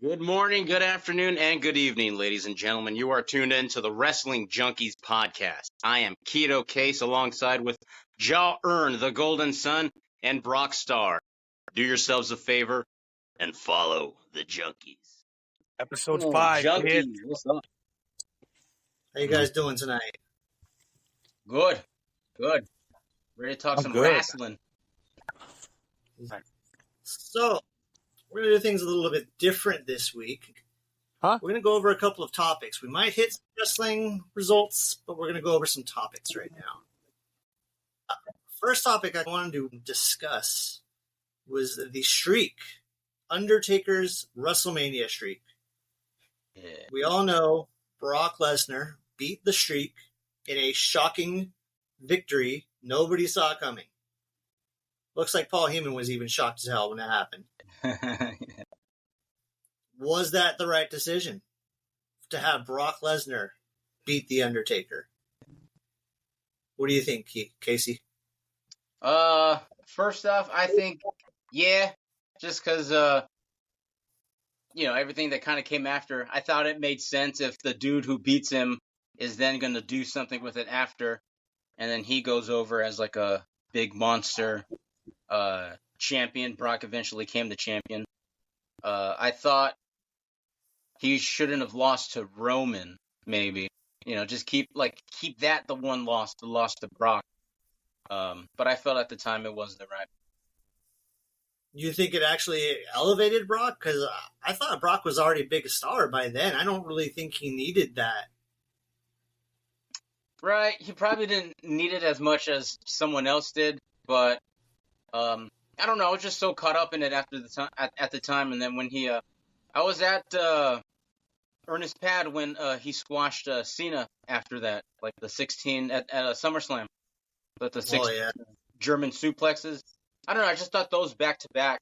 Good morning, good afternoon, and good evening, ladies and gentlemen. You are tuned in to the Wrestling Junkeez podcast. I am Keto Case alongside with Jaern, the Golden Sun, and Brocstarr. Do yourselves a favor and follow the Junkies. Episode 5. Junkies, what's up? How you guys doing tonight? Good. Ready to talk some good. wrestling. So, we're going to do things a little bit different this week. Huh? We're going to go over a couple of topics. We might hit some wrestling results, but we're going to go over some topics right now. First topic I wanted to discuss was the streak. Undertaker's WrestleMania streak. Yeah. We all know Brock Lesnar beat the streak in a shocking victory nobody saw coming. Looks like Paul Heyman was even shocked as hell when that happened. Was that the right decision to have Brock Lesnar beat The Undertaker? What do you think, Casey? First off, I think, yeah, just because, everything that kind of came after, I thought it made sense if the dude who beats him is then going to do something with it after, and then he goes over as like a big monster champion. Brock eventually became the champion. I thought he shouldn't have lost to Roman, maybe. Just keep that the one loss, the loss to Brock. But I felt at the time it wasn't the right. You think it actually elevated Brock? Because I thought Brock was already a big star by then. I don't really think he needed that. Right, he probably didn't need it as much as someone else did, but I don't know. I was just so caught up in it after the time, at the time, and then when I was at Ernest Pad when he squashed Cena after that, like the 16 at SummerSlam, but the 6 German suplexes. I don't know. I just thought those back to back,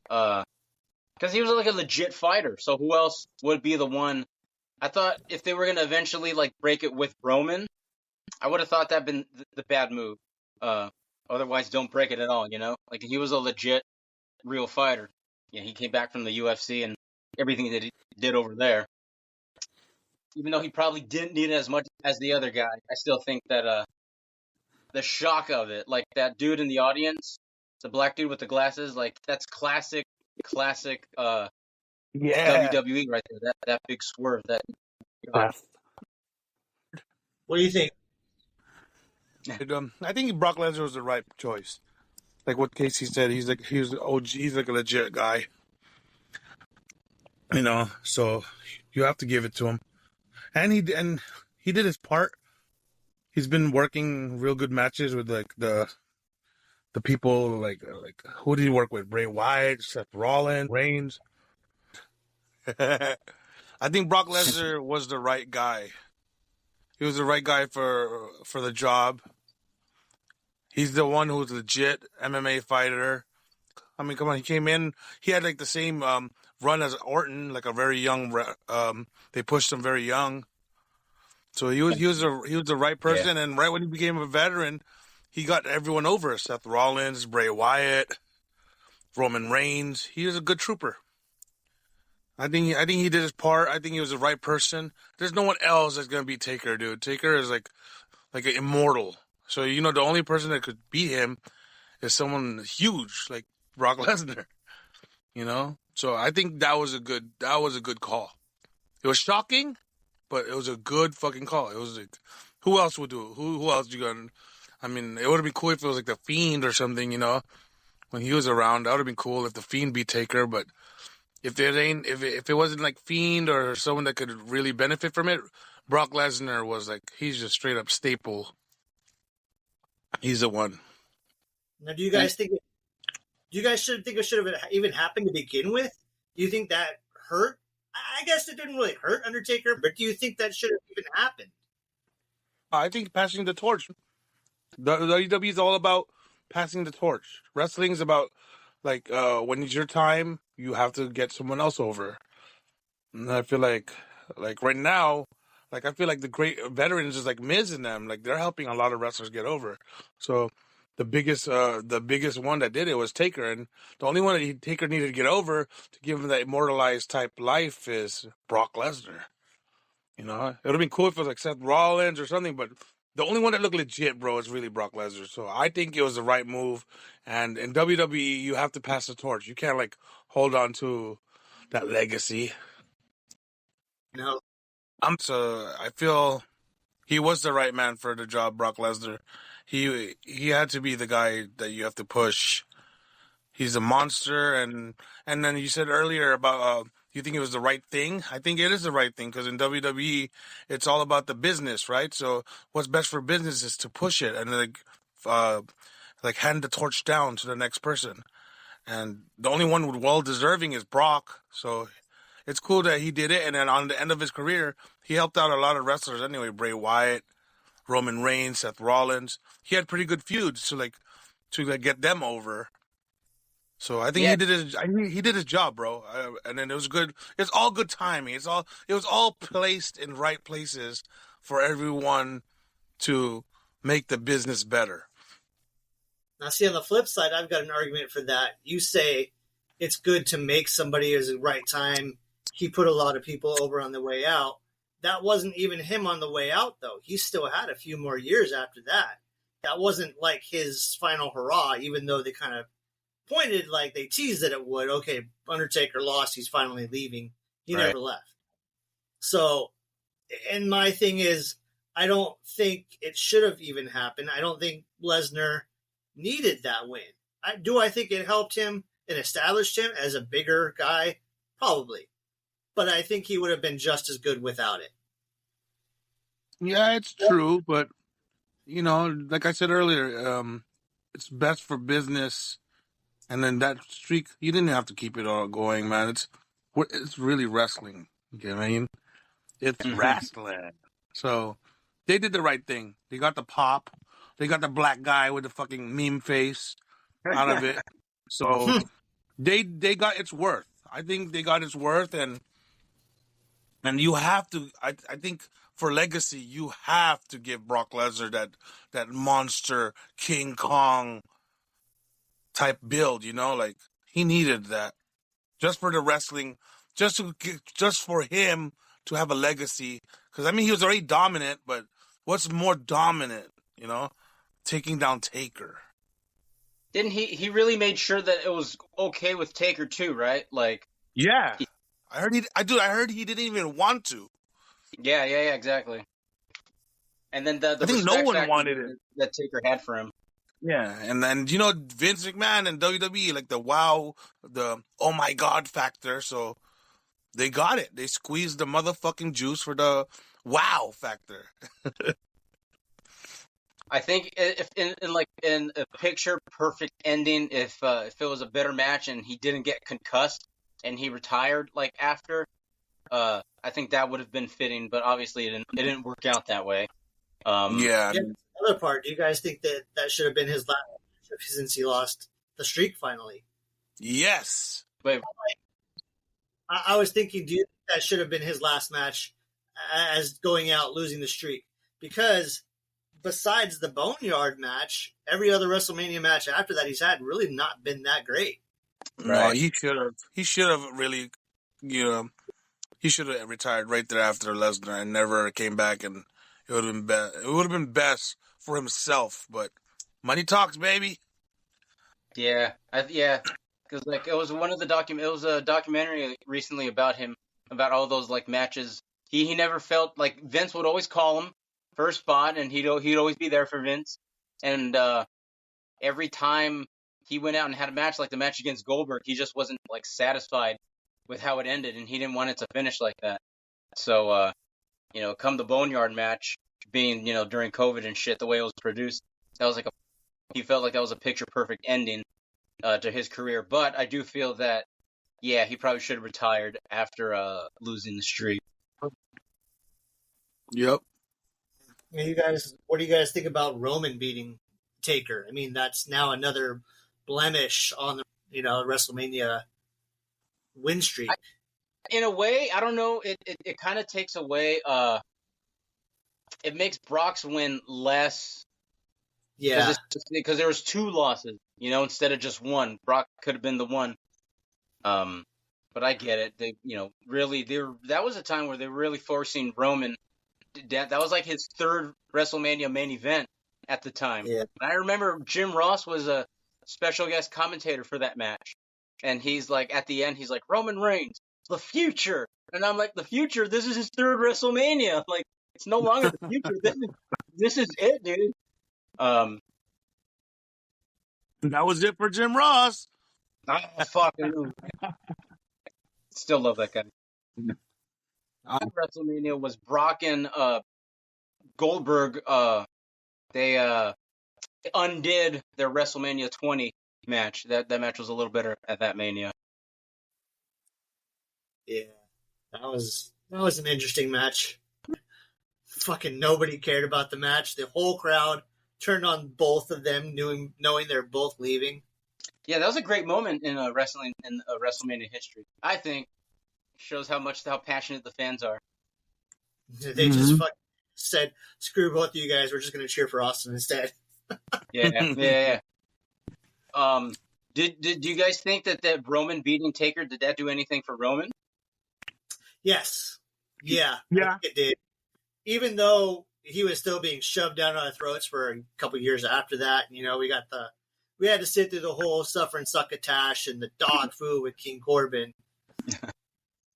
because he was like a legit fighter. So who else would be the one? I thought if they were gonna eventually like break it with Roman, I would have thought that'd been the bad move. Otherwise, don't break it at all. Like he was a legit, real fighter. Yeah, he came back from the UFC and everything that he did over there. Even though he probably didn't need it as much as the other guy, I still think that the shock of it, like that dude in the audience, the black dude with the glasses, like that's classic WWE right there. That big swerve. What do you think? I think Brock Lesnar was the right choice. Like what Casey said, he was OG, he's like a legit guy. So you have to give it to him. And he did his part. He's been working real good matches with like the people like who did he work with? Bray Wyatt, Seth Rollins, Reigns. I think Brock Lesnar was the right guy. He was the right guy for the job. He's the one who's legit MMA fighter. I mean, come on, he came in. He had like the same run as Orton, like a very young. They pushed him very young, so he was the right person. Yeah. And right when he became a veteran, he got everyone over. Seth Rollins, Bray Wyatt, Roman Reigns. He was a good trooper. I think he did his part. I think he was the right person. There's no one else that's gonna beat Taker, dude. Taker is like an immortal. So the only person that could beat him is someone huge like Brock Lesnar. So I think that was a good call. It was shocking, but it was a good fucking call. It was like, who else would do it? Who else you gonna? I mean, it would have been cool if it was like the Fiend or something. When he was around, that would have been cool if the Fiend beat Taker, but. If it wasn't like Fiend or someone that could really benefit from it, Brock Lesnar was like, he's just straight up staple. He's the one. Now, do you guys think it should have even happened to begin with? Do you think that hurt? I guess it didn't really hurt Undertaker, but do you think that should have even happened? I think passing the torch. The WWE is all about passing the torch. Wrestling's about like when it's your time, you have to get someone else over. And I feel like right now, like I feel like the great veterans is like Miz and them, like they're helping a lot of wrestlers get over. So the biggest one that did it was Taker, and the only one that Taker needed to get over to give him that immortalized type life is Brock Lesnar. You know, it would have been cool if it was like Seth Rollins or something, but the only one that looked legit, bro, is really Brock Lesnar. So I think it was the right move. And in WWE, you have to pass the torch. You can't like hold on to that legacy. No, I feel he was the right man for the job, Brock Lesnar. He had to be the guy that you have to push. He's a monster, and then you said earlier about you think it was the right thing. I think it is the right thing because in WWE, it's all about the business, right? So what's best for business is to push it and like hand the torch down to the next person. And the only one well deserving is Brock. So it's cool that he did it. And then on the end of his career, he helped out a lot of wrestlers anyway. Bray Wyatt, Roman Reigns, Seth Rollins. He had pretty good feuds to get them over. So I think he did his job, bro. And then it was good. It's all good timing. It was all placed in right places for everyone to make the business better. now see on the flip side, I've got an argument for that. You say it's good to make somebody at the right time. He put a lot of people over on the way out. That wasn't even him on the way out, though. He still had a few more years after that. That wasn't like his final hurrah, even though they kind of pointed like they teased that it would. Okay, Undertaker lost. He's finally leaving. He never left. So, and my thing is, I don't think it should have even happened. I don't think Lesnar needed that win. I think it helped him and established him as a bigger guy? Probably. But I think he would have been just as good without it. Yeah, it's true, but you know, like I said earlier, it's best for business. And then that streak, you didn't have to keep it all going, man. It's really wrestling. You know what I mean? It's wrestling. So they did the right thing. They got the pop. They got the black guy with the fucking meme face out of it. So they got its worth. I think they got its worth, and you have to. I think for legacy, you have to give Brock Lesnar that monster King Kong type build. You know, like he needed that just for the wrestling, just for him to have a legacy. Because I mean, he was already dominant, but what's more dominant? You know, taking down Taker. Didn't he really made sure that it was okay with Taker too, right? Like, yeah, I heard he didn't even want to. Yeah, exactly. And then the I think no one wanted it that Taker had for him. Yeah, and then you know Vince McMahon and WWE, like the oh my god factor. So they got it. They squeezed the motherfucking juice for the wow factor. I think if in a picture perfect ending, if it was a better match and he didn't get concussed and he retired like after, I think that would have been fitting. But obviously it didn't work out that way. Yeah. The other part, do you guys think that should have been his last match since he lost the streak finally? Yes. But I was thinking, do you think that should have been his last match as going out losing the streak? Because besides the Boneyard match, every other WrestleMania match after that he's had really not been that great. Right. No, he should have really, you know, he should have retired right there after Lesnar and never came back, and it would have been it would have been best for himself. But money talks, baby. Yeah, because like it was a documentary recently about him, about all those like matches. He never felt like Vince would always call him first spot, and he'd always be there for Vince. And every time he went out and had a match, like the match against Goldberg, he just wasn't like satisfied with how it ended, and he didn't want it to finish like that. So, come the Boneyard match, being during COVID and shit, the way it was produced, that was he felt like that was a picture perfect ending to his career. But I do feel that, yeah, he probably should have retired after losing the streak. Yep. I mean, what do you guys think about Roman beating Taker? I mean, that's now another blemish on the WrestleMania win streak. In a way, I don't know. It kind of takes away. It makes Brock's win less Yeah. Because there was 2 losses, instead of just 1. Brock could have been the one. But I get it. They, really, that was a time where they were really forcing Roman. That was like his 3rd WrestleMania main event at the time. Yeah. And I remember Jim Ross was a special guest commentator for that match. And he's like, at the end, he's like, Roman Reigns, the future. And I'm like, the future? This is his 3rd WrestleMania. Like, it's no longer the future. This is it, dude. That was it for Jim Ross. I fucking still love that guy. WrestleMania was Brock and Goldberg. They undid their WrestleMania 20 match. That match was a little better at that Mania. Yeah, that was an interesting match. Fucking nobody cared about the match. The whole crowd turned on both of them, knowing they're both leaving. Yeah, that was a great moment in WrestleMania history. I think shows how passionate the fans are. They just fucking said, "Screw both of you guys. We're just going to cheer for Austin instead." Yeah. Did you guys think that Roman beating Taker, did that do anything for Roman? Yes. Yeah. Yeah. It did. Even though he was still being shoved down our throats for a couple years after that, we had to sit through the whole suffer and succotash and the dog food with King Corbin.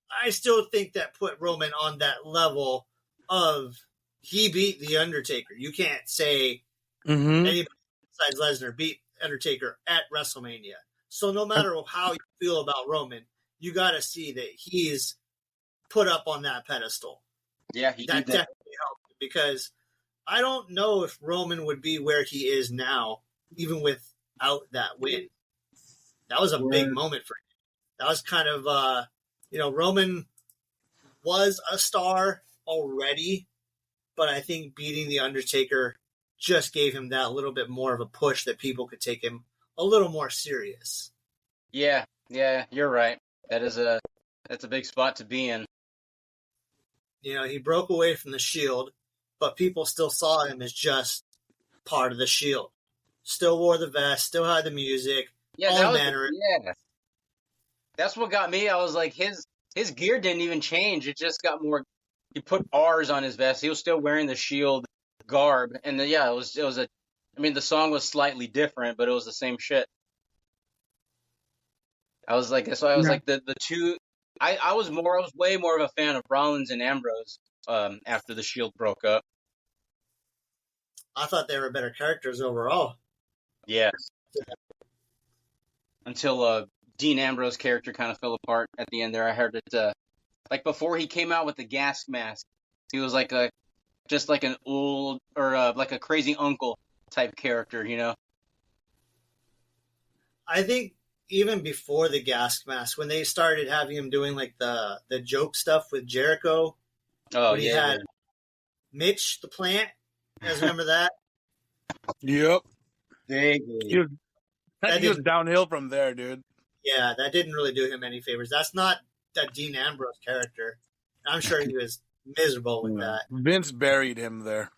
I still think that put Roman on that level of he beat The Undertaker. You can't say anybody besides Lesnar beat Undertaker at WrestleMania. So no matter how you feel about Roman, you got to see that he's put up on that pedestal. Yeah, he that did that. definitely helped, because I don't know if Roman would be where he is now, even without that win. That was a big moment for him. That was kind of, Roman was a star already, but I think beating The Undertaker just gave him that little bit more of a push that people could take him a little more serious. Yeah, you're right. That's a big spot to be in. He broke away from the Shield, but people still saw him as just part of the Shield. Still wore the vest, still had the music. Yeah, that's what got me. I was like, his gear didn't even change. It just got more. He put R's on his vest. He was still wearing the Shield garb, and it was the song was slightly different, but it was the same shit. I was like, the two. I was way more of a fan of Rollins and Ambrose after the Shield broke up. I thought they were better characters overall. Yeah. Until Dean Ambrose's character kind of fell apart at the end there. I heard it before he came out with the gas mask, he was just like an old or like a crazy uncle type character, I think even before the gas mask, when they started having him doing like the joke stuff with Jericho. Oh, when he had Mitch the Plant. You guys remember that? Yep. Vaguely. He was downhill from there, dude. Yeah, that didn't really do him any favors. That's not that Dean Ambrose character. I'm sure he was miserable with that. Vince buried him there.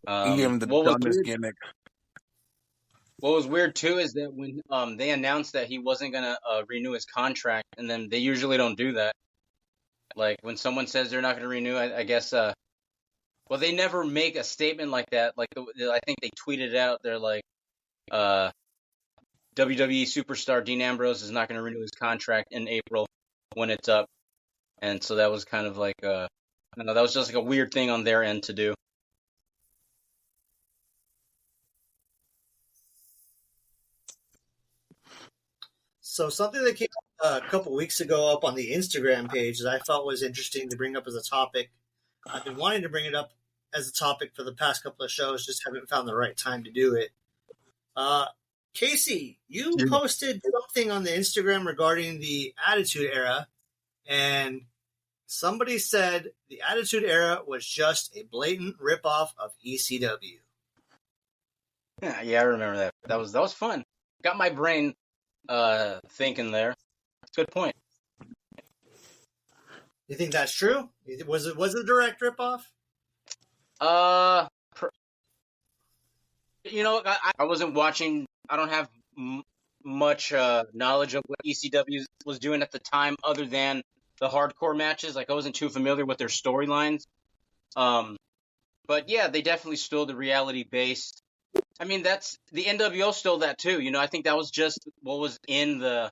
He gave him the dumbest gimmick. What was weird too is that when they announced that he wasn't gonna renew his contract, and then they usually don't do that. Like when someone says they're not gonna renew, I guess. Well, they never make a statement like that. Like I think they tweeted it out. They're like, WWE superstar Dean Ambrose is not gonna renew his contract in April when it's up, and so that was kind of like that was just like a weird thing on their end to do. So something that came up a couple weeks ago up on the Instagram page that I thought was interesting to bring up as a topic. I've been wanting to bring it up as a topic for the past couple of shows, just haven't found the right time to do it. Casey, you posted something on the Instagram regarding the Attitude Era, and somebody said the Attitude Era was just a blatant ripoff of ECW. Yeah, I remember that. That was fun. Got my brain thinking there. Good point. You think that's true? Was it a direct ripoff? I wasn't watching. I don't have much knowledge of what ECW was doing at the time, other than the hardcore matches. Like I wasn't too familiar with their storylines. But yeah, they definitely stole the reality based. I mean, that's the NWO stole that too. I think that was just what was in the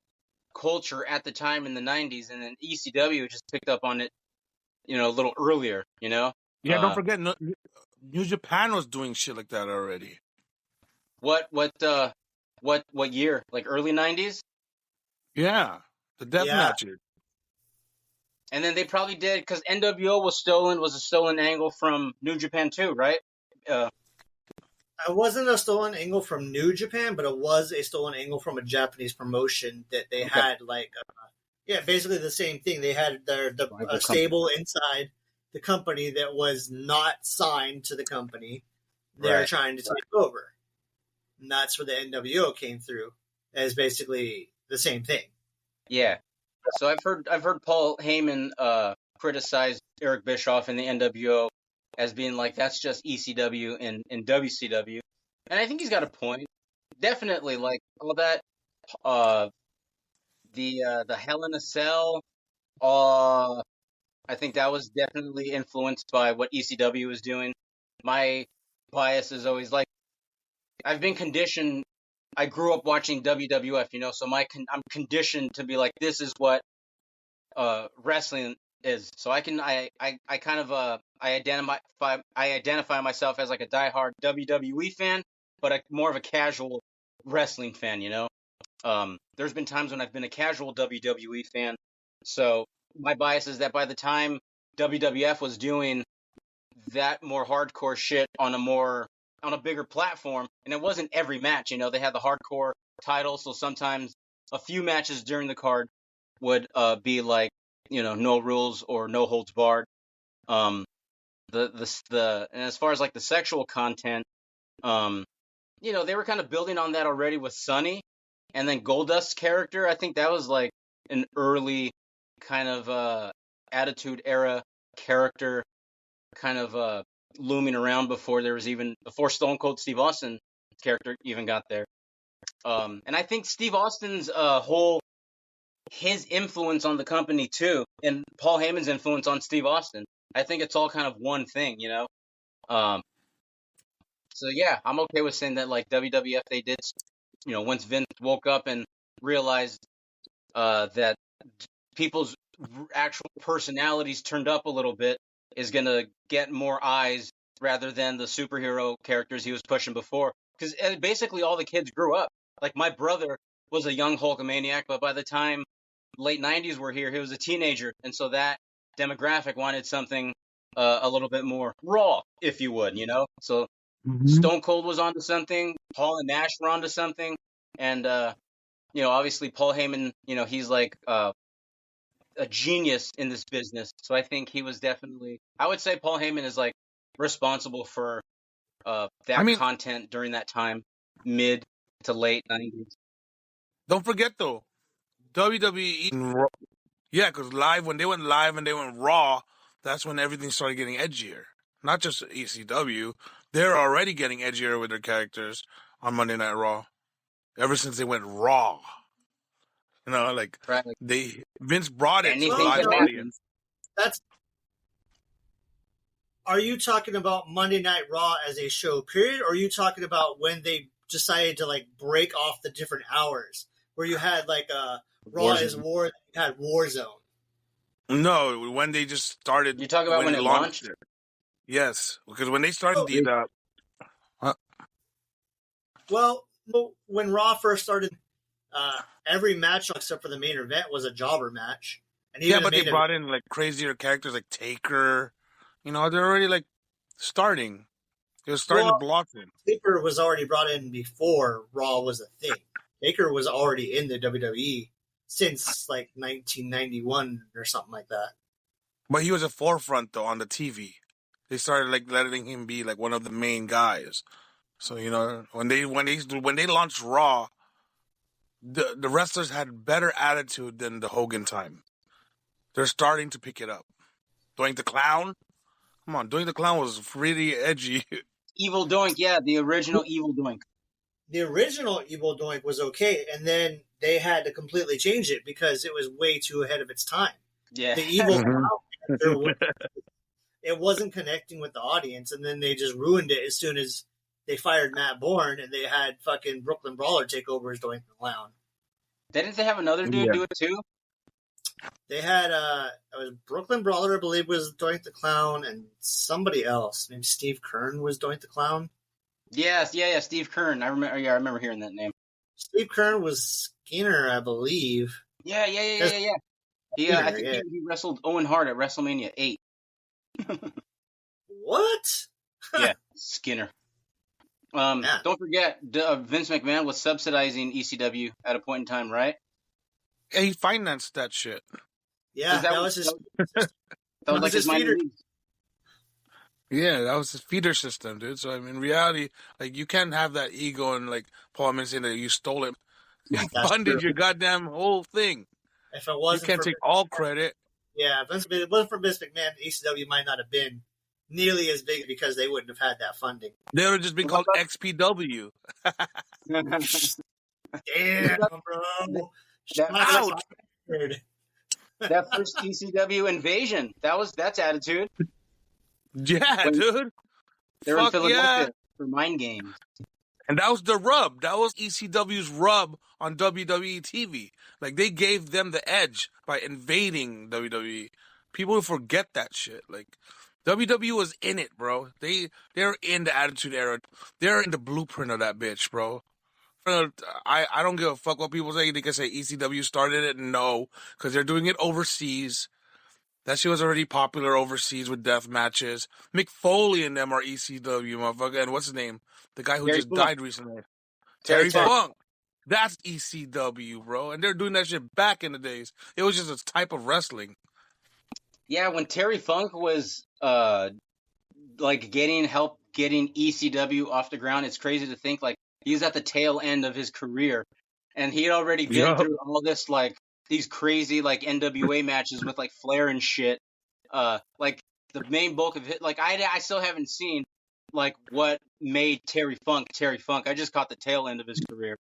culture at the time in the '90s, and then ECW just picked up on it, a little earlier. Yeah, don't forget, New Japan was doing shit like that already. What year? Like early '90s? Yeah, the death matches. And then they probably did, because NWO was a stolen angle from New Japan too, right? It wasn't a stolen angle from New Japan, but it was a stolen angle from a Japanese promotion that they had, basically the same thing. They had a stable inside the company that was not signed to the company. They're trying to take over. And that's where the NWO came through as basically the same thing. Yeah. So I've heard Paul Heyman criticize Eric Bischoff and the NWO as being like, that's just ECW and WCW. And I think he's got a point. Definitely, like all that the Hell in a Cell, I think that was definitely influenced by what ECW was doing. My bias is always like, I've been conditioned. I grew up watching WWF, so I'm conditioned to be like, this is what wrestling is. So I kind of identify myself as like a diehard WWE fan, but more of a casual wrestling fan. There's been times when I've been a casual WWE fan. So my bias is that by the time WWF was doing that more hardcore shit on a bigger platform, and it wasn't every match, they had the hardcore title, so sometimes a few matches during the card would be like, no rules or no holds barred. And as far as like the sexual content, they were kind of building on that already with Sunny, and then Goldust's character. I think that was like an early kind of Attitude Era character, kind of looming around before Stone Cold Steve Austin character even got there. And I think Steve Austin's his influence on the company too, and Paul Heyman's influence on Steve Austin, I think it's all kind of one thing, So yeah, I'm okay with saying that like WWF, they did, once Vince woke up and realized that people's actual personalities turned up a little bit, is going to get more eyes rather than the superhero characters he was pushing before. Because basically all the kids grew up. Like my brother was a young Hulkamaniac, but by the time late 90s were here, he was a teenager. And so that demographic wanted something a little bit more raw, if you would, So Stone Cold was onto something. Paul and Nash were onto something. And, obviously Paul Heyman, he's like a genius in this business. So I think he was definitely, I would say Paul Heyman is like responsible for content during that time, mid to late 90s. Don't forget though, WWE, yeah, because when they went live and they went Raw, that's when everything started getting edgier. Not just ECW, they're already getting edgier with their characters on Monday Night Raw. Ever since they went Raw. Vince brought it to the live audience. Are you talking about Monday Night Raw as a show period, or are you talking about when they decided to like break off the different hours, where you had like Raw is War, you had Warzone? No, when they just started. You talking about when it launched? Yes, because when they started Well, when Raw first started, every match except for the main event was a jobber match. And but they brought in like crazier characters like Taker. They're already like starting. They're starting to blossom. Taker was already brought in before Raw was a thing. Taker was already in the WWE since like 1991 or something like that. But he was a forefront though on the TV. They started like letting him be like one of the main guys. So when they launched Raw, the wrestlers had better attitude than the Hogan time. They're starting to pick it up. Doink the Clown, come on, Doink the Clown was really edgy. Evil Doink, yeah, the original Evil Doink. The original Evil Doink was okay, and then they had to completely change it because it was way too ahead of its time. Yeah. The Evil character, it wasn't connecting with the audience, and then they just ruined it as soon as they fired Matt Bourne and they had fucking Brooklyn Brawler take over as Doink the Clown. Didn't they have another dude do it too? They had it was Brooklyn Brawler, I believe, was Doink the Clown, and somebody else. Maybe Steve Kern was Doink the Clown. Yes, yeah, Steve Kern. I remember hearing that name. Steve Kern was Skinner, I believe. Yeah. He, I think he wrestled Owen Hart at WrestleMania 8. What? Yeah, Skinner. Don't forget, Vince McMahon was subsidizing ECW at a point in time, right? Yeah, he financed that shit. Yeah, that was his. That was like his minor league. Yeah, that was his feeder system, dude. So, I mean, in reality, like, you can't have that ego and, like, Paul Heyman saying that you stole it. You funded your goddamn whole thing. If it wasn't, you can't take all credit. Yeah, if it wasn't for Vince McMahon, ECW might not have been nearly as big because they wouldn't have had that funding. They would have just been called XPW. Damn, bro. Ouch. That first ECW invasion. That's attitude. Yeah, dude. They were in Philadelphia for Mind Games. And that was the rub. That was ECW's rub on WWE TV. Like, they gave them the edge by invading WWE. People forget that shit. Like, WWE was in it, bro. They're in the Attitude Era. They're in the blueprint of that bitch, bro. I don't give a fuck what people say. They can say ECW started it. No, because they're doing it overseas. That shit was already popular overseas with death matches. Mick Foley and them are ECW, motherfucker. And what's his name? The guy who just died recently. Terry Funk. That's ECW, bro. And they're doing that shit back in the days. It was just a type of wrestling. Yeah, when Terry Funk was like getting ECW off the ground, it's crazy to think like he's at the tail end of his career, and he had already been through all this like these crazy like NWA matches with like Flair and shit. Like the main bulk of it, like I still haven't seen like what made Terry Funk. I just caught the tail end of his career.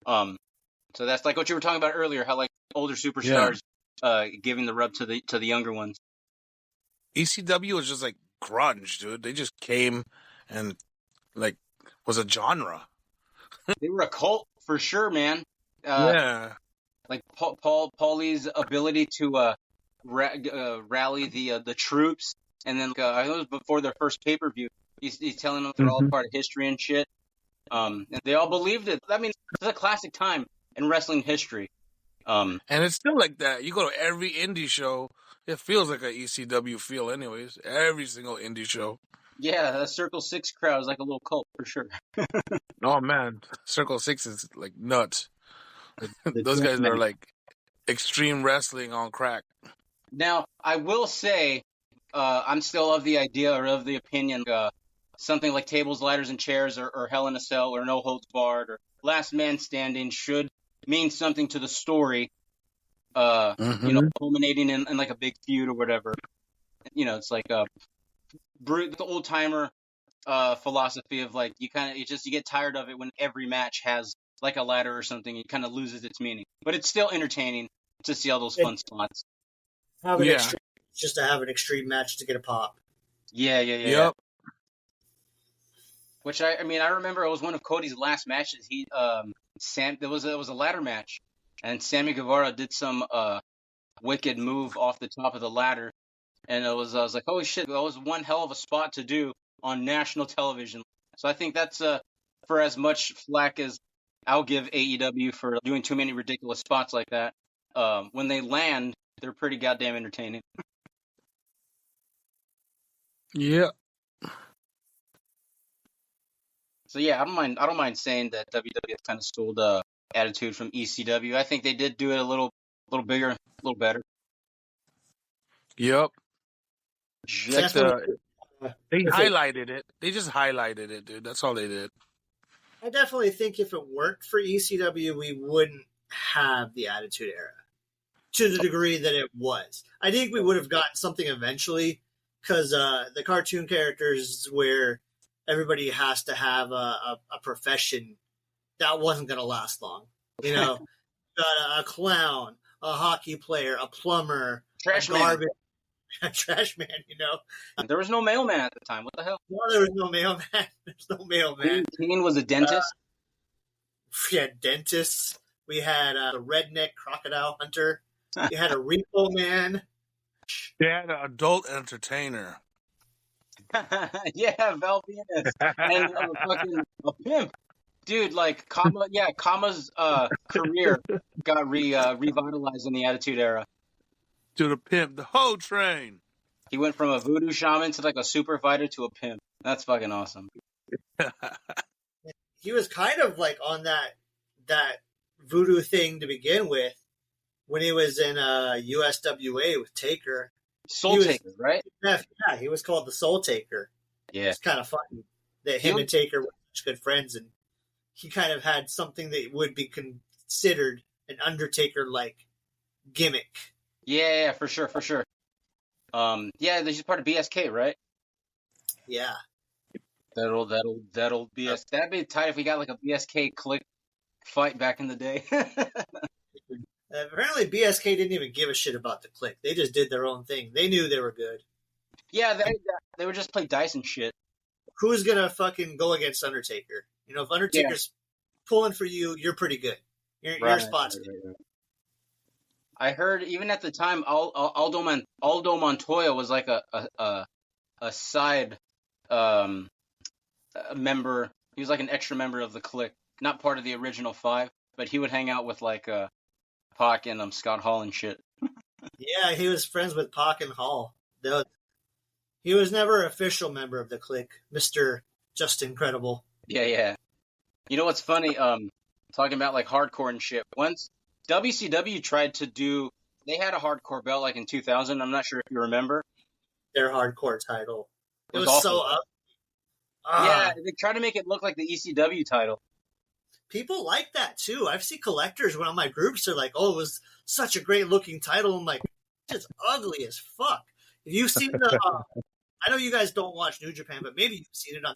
So that's like what you were talking about earlier, how like older superstars giving the rub to the younger ones. ECW was just like grunge, dude. They just came and like was a genre. They were a cult for sure, man. Like Paulie's ability to rally the troops, and then I think it was before their first pay-per-view. He's telling them they're all part of history and shit. And they all believed it. I mean, it's a classic time in wrestling history. And it's still like that. You go to every indie show, it feels like an ECW feel anyways. Every single indie show. Yeah, the Circle 6 crowd is like a little cult for sure. Oh, man. Circle 6 is like nuts. Those guys are like extreme wrestling on crack. Now, I will say, I'm still of the idea or of the opinion something like Tables, Ladders, and Chairs or Hell in a Cell or No Holds Barred or Last Man Standing should mean something to the story, you know, culminating in like a big feud or whatever. You know, it's like the old timer philosophy of like you get tired of it when every match has like a ladder or something. It kind of loses its meaning, but it's still entertaining to see all those fun spots. Just to have an extreme match to get a pop. Yeah. Yep. Which I mean, I remember it was one of Cody's last matches. There was a ladder match, and Sammy Guevara did some wicked move off the top of the ladder, and I was like, holy shit, that was one hell of a spot to do on national television. So I think that's for as much flack as I'll give AEW for doing too many ridiculous spots like that. When they land, they're pretty goddamn entertaining. Yeah. So yeah, I don't mind saying that WWE kind of stole the attitude from ECW. I think they did do it a little bigger, a little better. Yep. Just they highlighted it. They just highlighted it, dude. That's all they did. I definitely think if it worked for ECW, we wouldn't have the Attitude Era to the degree that it was. I think we would have gotten something eventually because the cartoon characters where everybody has to have a profession that wasn't going to last long. You know, got a clown, a hockey player, a plumber, Trash a man. garbage, a trash man, you know. There was no mailman at the time. What the hell? No, there was no mailman. There's no mailman. Kane was a dentist. We had dentists. We had a redneck crocodile hunter. We had a repo man. They had an adult entertainer. Yeah, Val Venus. And fucking a pimp. Dude, like, Kama's career got revitalized in the Attitude Era. To the pimp, the whole train. He went from a voodoo shaman to like a super fighter to a pimp. That's fucking awesome. He was kind of like on that voodoo thing to begin with when he was in USWA with Taker. Soul Taker, right? Yeah, he was called the Soul Taker. Yeah. It's kind of funny that him and Taker were such good friends, and he kind of had something that would be considered an Undertaker-like gimmick. Yeah, for sure. Yeah, he's part of BSK, right? Yeah. That'll BS. That'd be tight if we got like a BSK click fight back in the day. Apparently, BSK didn't even give a shit about the Click. They just did their own thing. They knew they were good. Yeah, they would just play dice and shit. Who's gonna fucking go against Undertaker? You know, if Undertaker's pulling for you, you're pretty good. Your spot's good. Right. I heard even at the time, Aldo Montoya was like a side member. He was like an extra member of the Clique, not part of the original five, but he would hang out with like Pac and Scott Hall and shit. Yeah, he was friends with Pac and Hall. He was never an official member of the Clique, Mr. Just Incredible. Yeah. You know what's funny? Talking about like hardcore and shit. Once WCW tried to do, they had a hardcore belt like in 2000. I'm not sure if you remember. Their hardcore title. It was awful. so up. Yeah, they tried to make it look like the ECW title. People like that too. I've seen collectors when on my groups are like, "Oh, it was such a great looking title." I'm like, "It's ugly as fuck." If you've seen the, I know you guys don't watch New Japan, but maybe you've seen it on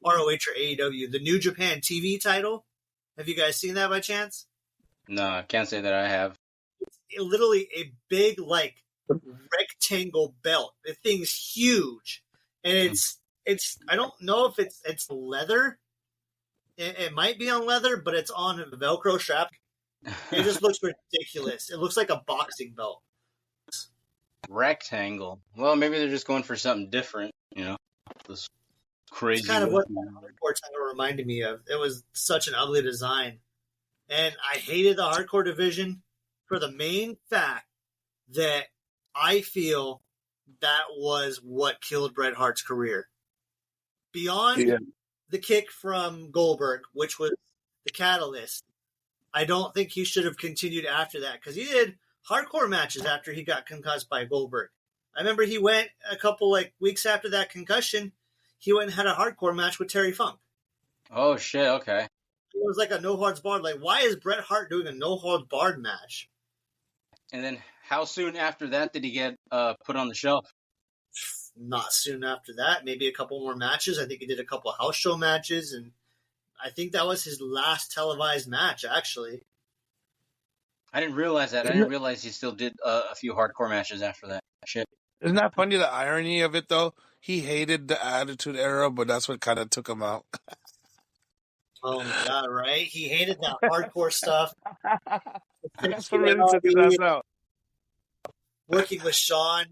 ROH or AEW, the New Japan TV title. Have you guys seen that by chance? No, I can't say that I have. It's literally a big like rectangle belt. The thing's huge, and it's. I don't know if it's leather. It might be on leather, but it's on a Velcro strap. It just looks ridiculous. It looks like a boxing belt. Rectangle. Well, maybe they're just going for something different, you know? This crazy. It's kind of what that hardcore title reminded me of. It was such an ugly design. And I hated the hardcore division for the main fact that I feel that was what killed Bret Hart's career. Beyond the kick from Goldberg, which was the catalyst, I don't think he should have continued after that because he did hardcore matches after he got concussed by Goldberg. I remember he went a couple weeks after that concussion, he went and had a hardcore match with Terry Funk. Oh, shit, okay. It was like a no holds barred. Like, why is Bret Hart doing a no holds barred match? And then how soon after that did he get put on the shelf? Not soon after that, maybe a couple more matches. I think he did a couple of house show matches, and I think that was his last televised match, actually. I didn't realize that. I didn't realize he still did a few hardcore matches after that. Shit. Isn't that funny, the irony of it, though? He hated the Attitude Era, but that's what kind of took him out. Oh, my God, right? He hated that hardcore stuff. That's what really took his ass out. Working with Shawn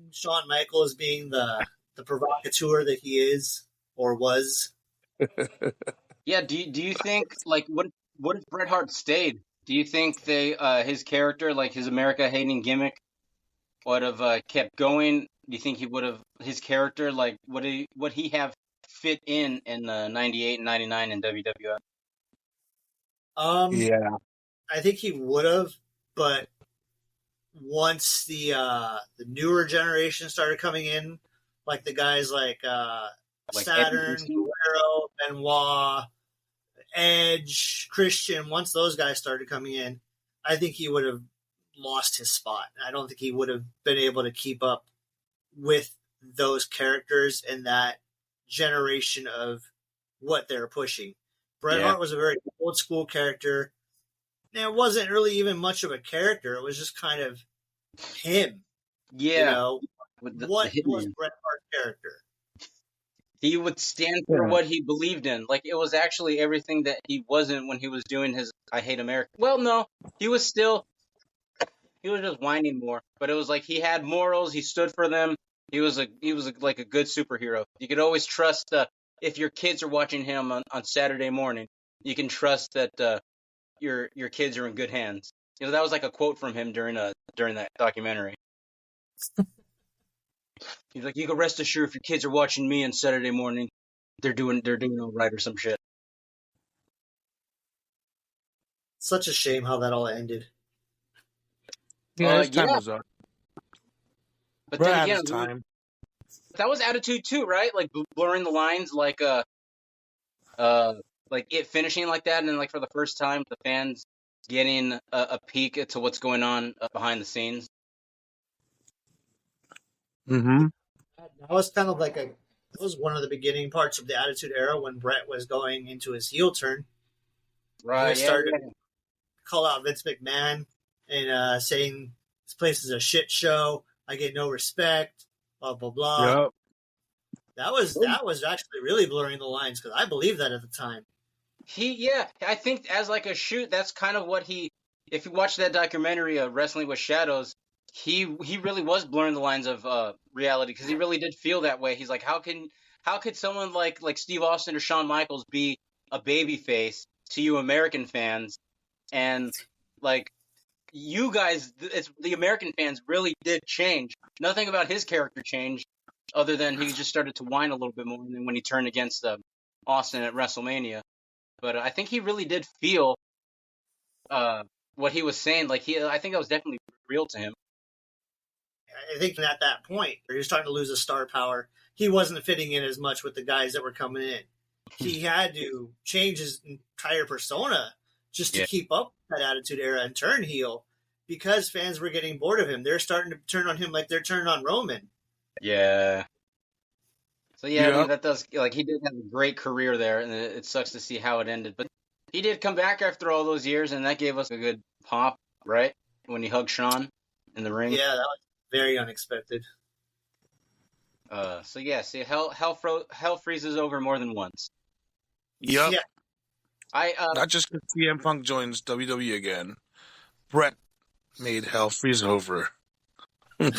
Michaels being the provocateur that he is or was. Yeah, do you think, like, what if Bret Hart stayed? Do you think his character, like his America-hating gimmick, would have kept going? Do you think he would have, his character, like, would he have fit in 98 and 99 in WWF? Yeah. I think he would have, but once the newer generation started coming in, like the guys like Saturn, Guerrero, Benoit, Edge, Christian, once those guys started coming in, I think he would have lost his spot. I don't think he would have been able to keep up with those characters in that generation of what they're pushing. Bret Hart was a very old school character. And it wasn't really even much of a character. It was just kind of him. Yeah. You know, what the was Bret Hart's character? He would stand for what he believed in. Like, it was actually everything that he wasn't when he was doing his I Hate America. Well, no, he was just whining more. But it was like he had morals. He stood for them. He was like a good superhero. You could always trust if your kids are watching him on Saturday morning, you can trust that your kids are in good hands. You know, that was like a quote from him during that documentary. He's like, you can rest assured if your kids are watching me on Saturday morning, they're doing all right or some shit. Such a shame how that all ended. Yeah, his time was up. But Brad then again, had his time. That was attitude too, right? Like blurring the lines, like it finishing like that, and then like for the first time, the fans getting a peek into what's going on behind the scenes. Mm-hmm. That was kind of like that was one of the beginning parts of the Attitude Era when Bret was going into his heel turn. Right. He started to call out Vince McMahon and saying this place is a shit show. I get no respect. Blah blah blah. Yep. That was actually really blurring the lines because I believed that at the time. I think as like a shoot, that's kind of what if you watch that documentary, Wrestling with Shadows, he really was blurring the lines of reality because he really did feel that way. He's like, how could someone like Steve Austin or Shawn Michaels be a babyface to you American fans, and like you guys, the American fans really did change. Nothing about his character changed, other than he just started to whine a little bit more than when he turned against Austin at WrestleMania. But I think he really did feel what he was saying. Like I think that was definitely real to him. I think at that point, he was starting to lose his star power. He wasn't fitting in as much with the guys that were coming in. He had to change his entire persona just to keep up with that Attitude Era and turn heel because fans were getting bored of him. They're starting to turn on him like they're turning on Roman. Yeah. So I mean, that does, like, he did have a great career there, and it sucks to see how it ended. But he did come back after all those years, and that gave us a good pop, right? When he hugged Shawn in the ring. Yeah, that was very unexpected. Hell freezes over more than once. Yep. Yeah. Not just because CM Punk joins WWE again. Bret made hell freeze over. Do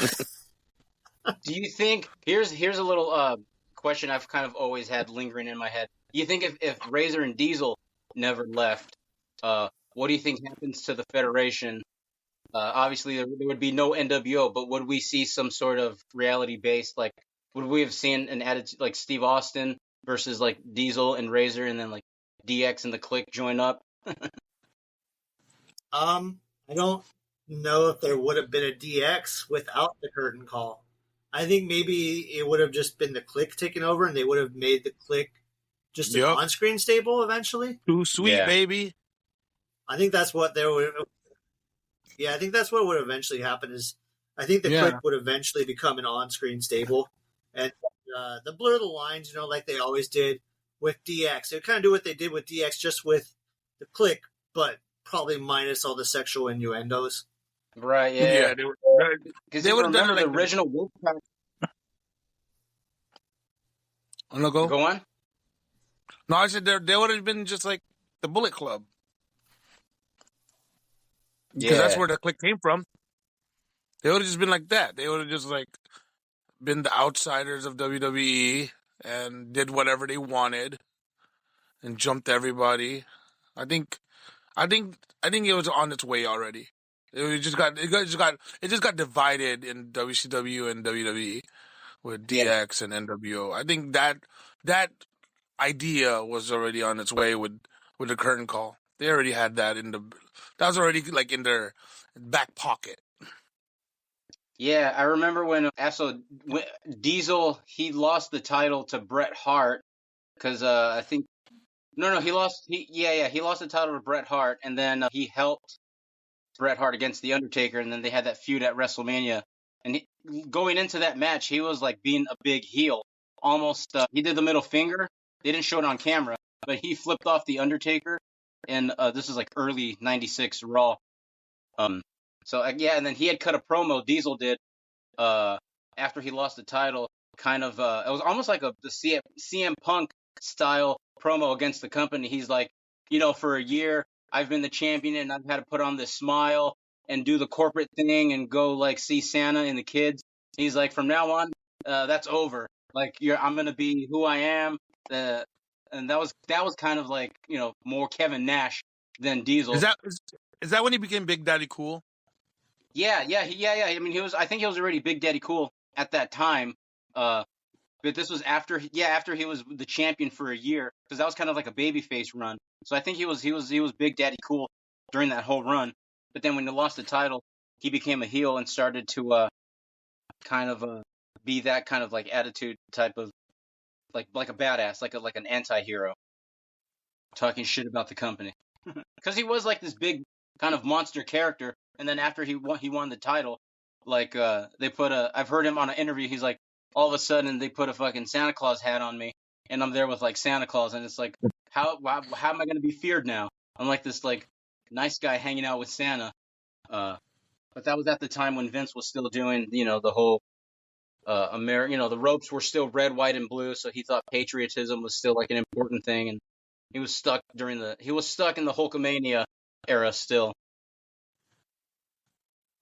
you think here's a little question I've kind of always had lingering in my head. Do you think if Razor and Diesel never left, what do you think happens to the Federation? Obviously, there would be no NWO, but would we see some sort of reality-based, like, would we have seen an attitude like Steve Austin versus like Diesel and Razor, and then like DX and the Clique join up? I don't know if there would have been a DX without the curtain call. I think maybe it would have just been the Clique taking over, and they would have made the Clique just an on-screen stable eventually. Too sweet, baby. I think that's what they would. Yeah, I think that's what would eventually happen. Is I think the Clique would eventually become an on-screen stable, and the blur the lines, like they always did with DX. They would kind of do what they did with DX, just with the Clique, but probably minus all the sexual innuendos. Right? Yeah. Because they would have done the original Wolfpack. No, go on. No, I said they would have been just like the Bullet Club. Because that's where the Clique came from. They would have just been like that. They would have just like been the outsiders of WWE and did whatever they wanted and jumped everybody. I think it was on its way already. It just got divided in WCW and WWE with DX and NWO. I think that idea was already on its way with the curtain call. They already had that that was already like in their back pocket. Yeah, I remember when Diesel, he lost the title to Bret Hart because I think he lost the title to Bret Hart, and then he helped Bret Hart against The Undertaker, and then they had that feud at WrestleMania. And going into that match, he was like being a big heel, almost he did the middle finger. They didn't show it on camera, but he flipped off the Undertaker, and this is like early '96 Raw. So yeah, and then he had cut a promo. Diesel did after he lost the title. Kind of it was almost like the CM Punk style promo against the company. He's like, for a year I've been the champion and I've had to put on this smile and do the corporate thing and go like see Santa and the kids. He's like, from now on, that's over. Like I'm gonna be who I am. And that was kind of like more Kevin Nash than Diesel. Is that when he became Big Daddy Cool? Yeah. I mean, I think he was already Big Daddy Cool at that time. But this was after he was the champion for a year, because that was kind of like a babyface run. So I think he was Big Daddy Cool during that whole run. But then when he lost the title, he became a heel and started to kind of be that kind of like attitude type of like a badass, like an anti-hero, talking shit about the company. Because he was like this big kind of monster character, and then after he won the title, like they put I've heard him on an interview. He's like, all of a sudden they put a fucking Santa Claus hat on me, and I'm there with like Santa Claus, and it's like, how am I gonna be feared now? I'm like this like nice guy hanging out with Santa. But that was at the time when Vince was still doing the whole the ropes were still red, white, and blue, so he thought patriotism was still like an important thing, and he was stuck in the Hulkamania era still.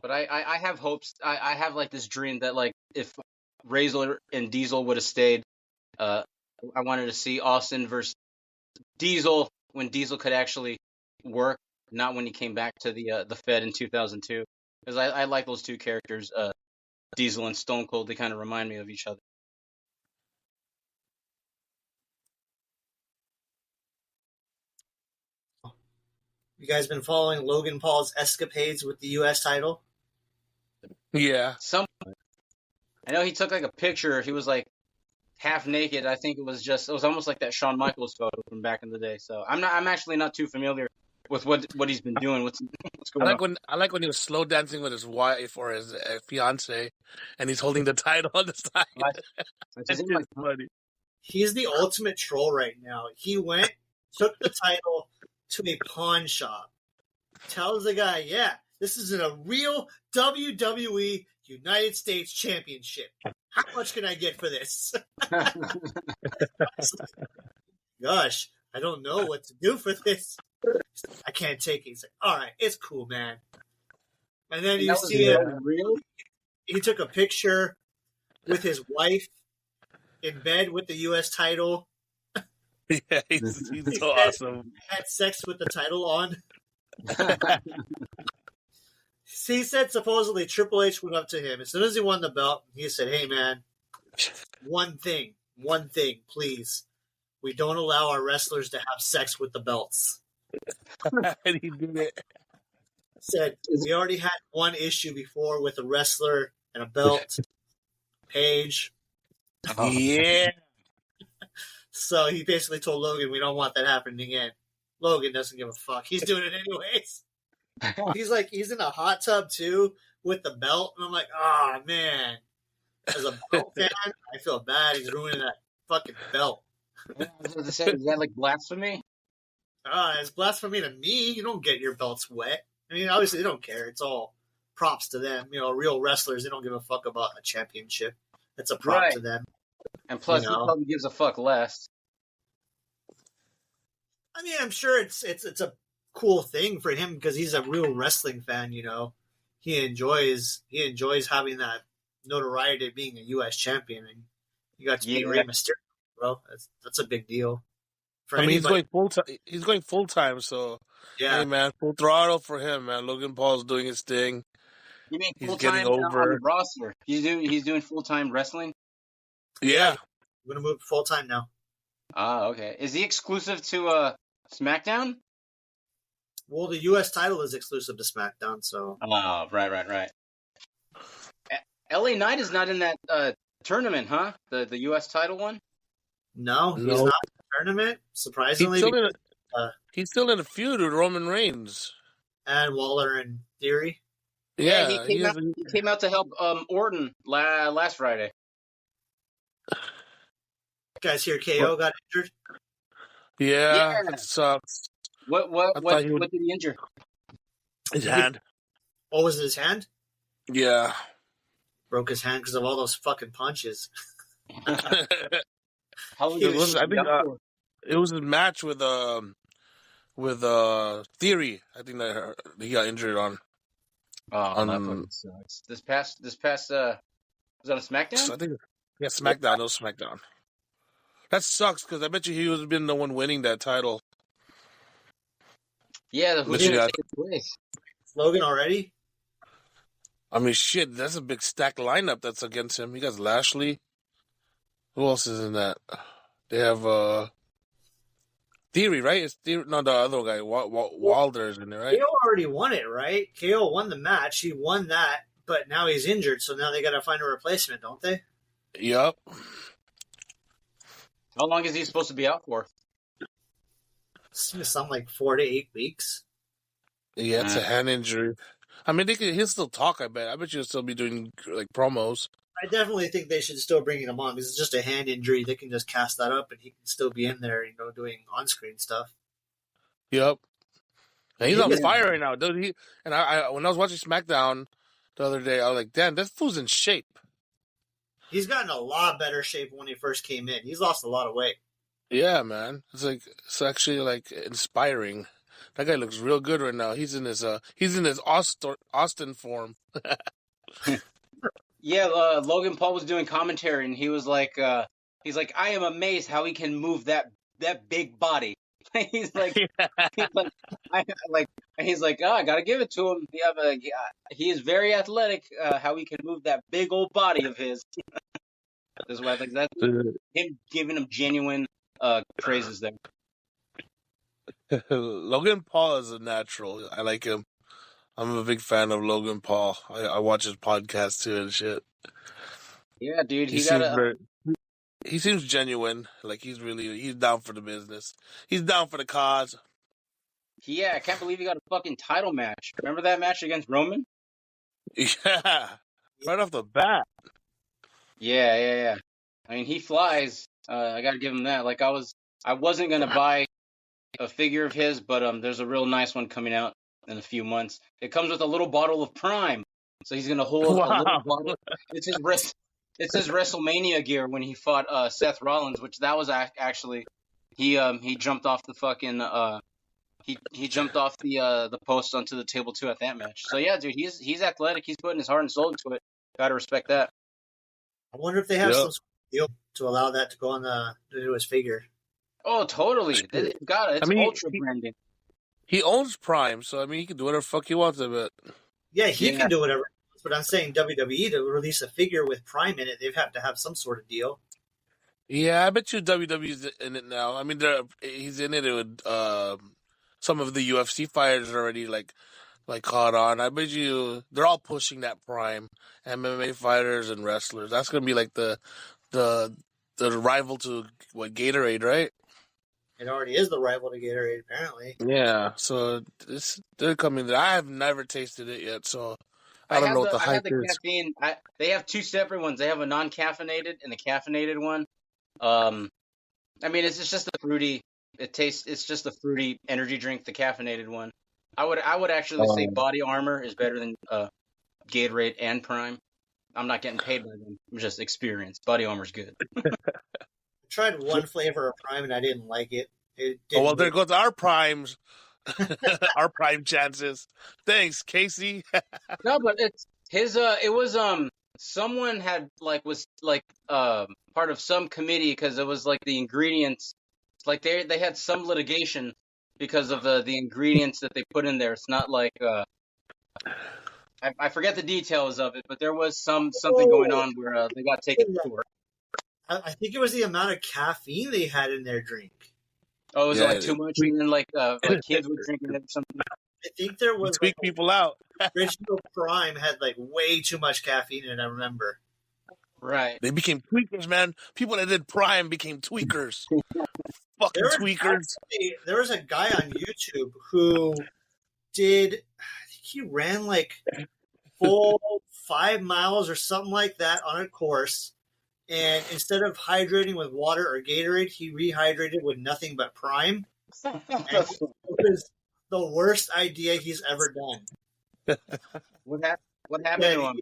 But I have hopes. I have like this dream that like if Razor and Diesel would have stayed, I wanted to see Austin versus Diesel when Diesel could actually work, not when he came back to the Fed in 2002. Because I like those two characters, Diesel and Stone Cold. They kind of remind me of each other. You guys been following Logan Paul's escapades with the U.S. title? Yeah. I know he took like a picture. He was like half naked. I think it was almost like that Shawn Michaels photo from back in the day. So I'm actually not too familiar with what he's been doing. What's going on? I like when he was slow dancing with his wife or his fiance, and he's holding the title on the side. It's just funny. He's the ultimate troll right now. He took the title to a pawn shop, tells the guy, yeah, this is a real WWE United States Championship. How much can I get for this? Gosh, I don't know what to do for this. I can't take it. He's like, all right, it's cool, man. And then you see him. Real? He took a picture with his wife in bed with the U.S. title. Yeah, he's so awesome. Had sex with the title on. He said supposedly Triple H went up to him as soon as he won the belt. He said, "Hey, man, one thing, please. We don't allow our wrestlers to have sex with the belts." And he did it. Said, we already had one issue before with a wrestler and a belt. Paige. Yeah. So he basically told Logan, we don't want that happening again. Logan doesn't give a fuck. He's doing it anyways. He's in a hot tub too with the belt. And I'm like, oh, man. As a belt fan, I feel bad. He's ruining that fucking belt. I was going to say, is that like blasphemy? It's blasphemy to me. You don't get your belts wet. I mean, obviously they don't care. It's all props to them. Real wrestlers, they don't give a fuck about a championship. It's a prop to them. And plus, he probably gives a fuck less. I mean, I'm sure it's a cool thing for him because he's a real wrestling fan. He enjoys having that notoriety of being a U.S. champion, and you got to be Rey Mysterio, bro. That's a big deal. He's going full time. He's going full time, so hey, man, full throttle for him, man. Logan Paul's doing his thing. You mean full time on the roster? He's doing full time wrestling. Yeah, I'm gonna move full time now. Ah, okay. Is he exclusive to SmackDown? Well, the U.S. title is exclusive to SmackDown, so. Oh, right. LA Knight is not in that tournament, huh? The U.S. title one? No, he's not in the tournament. Surprisingly, he's still in a feud with Roman Reigns and Waller and Theory. Yeah, he came out to help Orton last Friday. Guys, here KO got injured. Yeah, that sucks. What did he injure? His hand. Oh, was it his hand? Yeah. Broke his hand because of all those fucking punches. How long It was, I think it was his match with Theory. I think that he got injured on. Oh, that fucking sucks. This past was that a SmackDown? I think SmackDown. No SmackDown. That sucks because I bet you he was been the one winning that title. Yeah, who's gonna take his place? Logan already? I mean, shit, that's a big stacked lineup that's against him. He got Lashley. Who else is in that? They have Theory, right? It's Theory. No, the other guy, Wilder, is in there, right? KO already won it, right? KO won the match. He won that, but now he's injured, so now they got to find a replacement, don't they? Yep. How long is he supposed to be out for? Something like 4 to 8 weeks. Yeah, it's a hand injury. I mean, he'll still talk, I bet. I bet you'll still be doing, like, promos. I definitely think they should still bring him on because it's just a hand injury. They can just cast that up and he can still be in there, doing on-screen stuff. Yep. And he's on fire right now, dude. When I was watching SmackDown the other day, I was like, damn, this fool's in shape. He's gotten a lot better shape when he first came in. He's lost a lot of weight. Yeah, man. It's actually like inspiring. That guy looks real good right now. He's in his Austin form. Yeah, Logan Paul was doing commentary and he was like, I am amazed how he can move that big body. He's like, I gotta give it to him. He is very athletic. How he can move that big old body of his. That's why I think that's him giving him genuine praises there. Logan Paul is a natural. I like him. I'm a big fan of Logan Paul. I watch his podcast too and shit. Yeah, dude, He seems genuine. Like he's down for the business. He's down for the cause. Yeah, I can't believe he got a fucking title match. Remember that match against Roman? Yeah, right off the bat. Yeah. I mean, he flies. I gotta give him that. Like I wasn't gonna buy a figure of his, but there's a real nice one coming out in a few months. It comes with a little bottle of Prime, so he's gonna hold a little bottle. It's his WrestleMania gear when he fought Seth Rollins, which that was actually he jumped off the fucking he jumped off the post onto the table too at that match. So yeah, dude, he's athletic. He's putting his heart and soul into it. Gotta respect that. I wonder if they have some sort of deal to allow that to go on to his figure. Oh, totally. It's ultra branding. He owns Prime, so I mean, he can do whatever the fuck he wants of it. Yeah, he can do whatever. But I'm saying WWE to release a figure with Prime in it, they've have to have some sort of deal. Yeah, I bet you WWE's in it now. I mean, he's in it with some of the UFC fighters already like caught on. I bet you they're all pushing that Prime. MMA fighters and wrestlers. That's gonna be like the rival to Gatorade, right? It already is the rival to Gatorade, apparently. Yeah, so they're coming there. I have never tasted it yet, so I don't know what the hype is. Caffeine. They have two separate ones. They have a non-caffeinated and a caffeinated one. I mean, it's just a fruity. It's just a fruity energy drink. The caffeinated one. I would actually say Body Armor is better than Gatorade and Prime. I'm not getting paid by them. I'm just experience. Body Armor's good. I tried one flavor of Prime and I didn't like it. There goes our Primes. Our Prime chances. Thanks, Casey. No, but it's his. It was someone had was part of some committee because it was like the ingredients. Like they had some litigation because of the ingredients that they put in there. It's not like I forget the details of it, but there was something going on where they got taken to court. I think it was the amount of caffeine they had in their drink. Oh, was it too much? And then like kids were drinking it or something. I think there was tweak people out. Original Prime had way too much caffeine in it, I remember. Right. They became tweakers, man. People that did Prime became tweakers. Fucking tweakers. There was a guy on YouTube who did, I think he ran full 5 miles or something like that on a course and instead of hydrating with water or Gatorade, he rehydrated with nothing but Prime. And it was the worst idea he's ever done. What happened to him?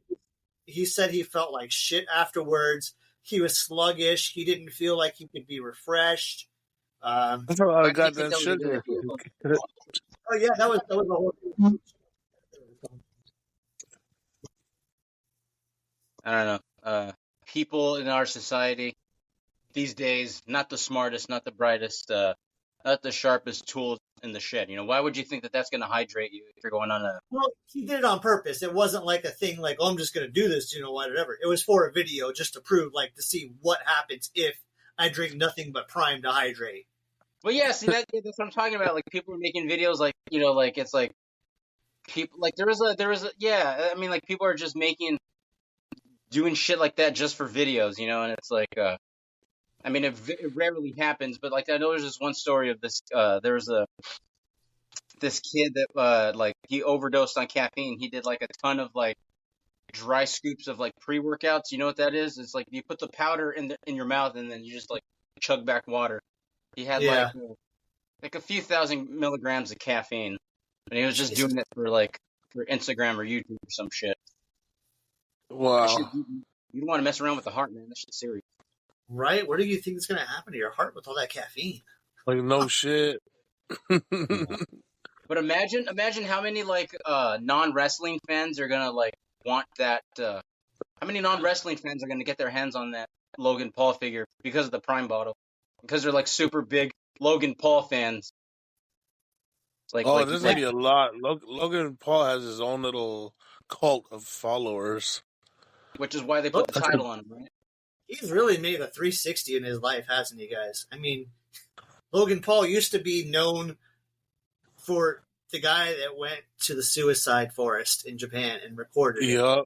He said he felt like shit afterwards. He was sluggish. He didn't feel like he could be refreshed. That's a lot of goddamn sugar. Oh yeah, that was the whole thing. I don't know. People in our society these days, not the smartest, not the brightest, not the sharpest tools in the shed. You know, why would you think that that's going to hydrate you if you're going on a... Well, he did it on purpose. It wasn't like a thing like, oh, I'm just going to do this, you know, whatever. It was for a video just to prove, like, to see what happens if I drink nothing but Prime to hydrate. Well, yeah, see, that's what I'm talking about. Like, people are making videos, like, you know, like, it's like, people, like, yeah, I mean, like, people are just doing shit like that just for videos, you know, and it's like, I mean, it rarely happens, but, like, I know there's this one story of this, there was this kid that, like, he overdosed on caffeine. He did, like, a ton of, like, dry scoops of, like, pre-workouts. You know what that is? It's like, you put the powder in your mouth, and then you just, like, chug back water. He had, like a few thousand milligrams of caffeine, and he was just doing it for Instagram or YouTube or some shit. Wow. You don't want to mess around with the heart, man. That shit's serious. Right? What do you think is going to happen to your heart with all that caffeine? Like, no shit. But imagine how many, like, non-wrestling fans are going to, like, want that, how many non-wrestling fans are going to get their hands on that Logan Paul figure because of the Prime bottle? Because they're, like, super big Logan Paul fans. There's going to be a lot. Logan Paul has his own little cult of followers. Which is why they put the title on him, right? He's really made a 360 in his life, hasn't he, guys? I mean, Logan Paul used to be known for the guy that went to the suicide forest in Japan and recorded it to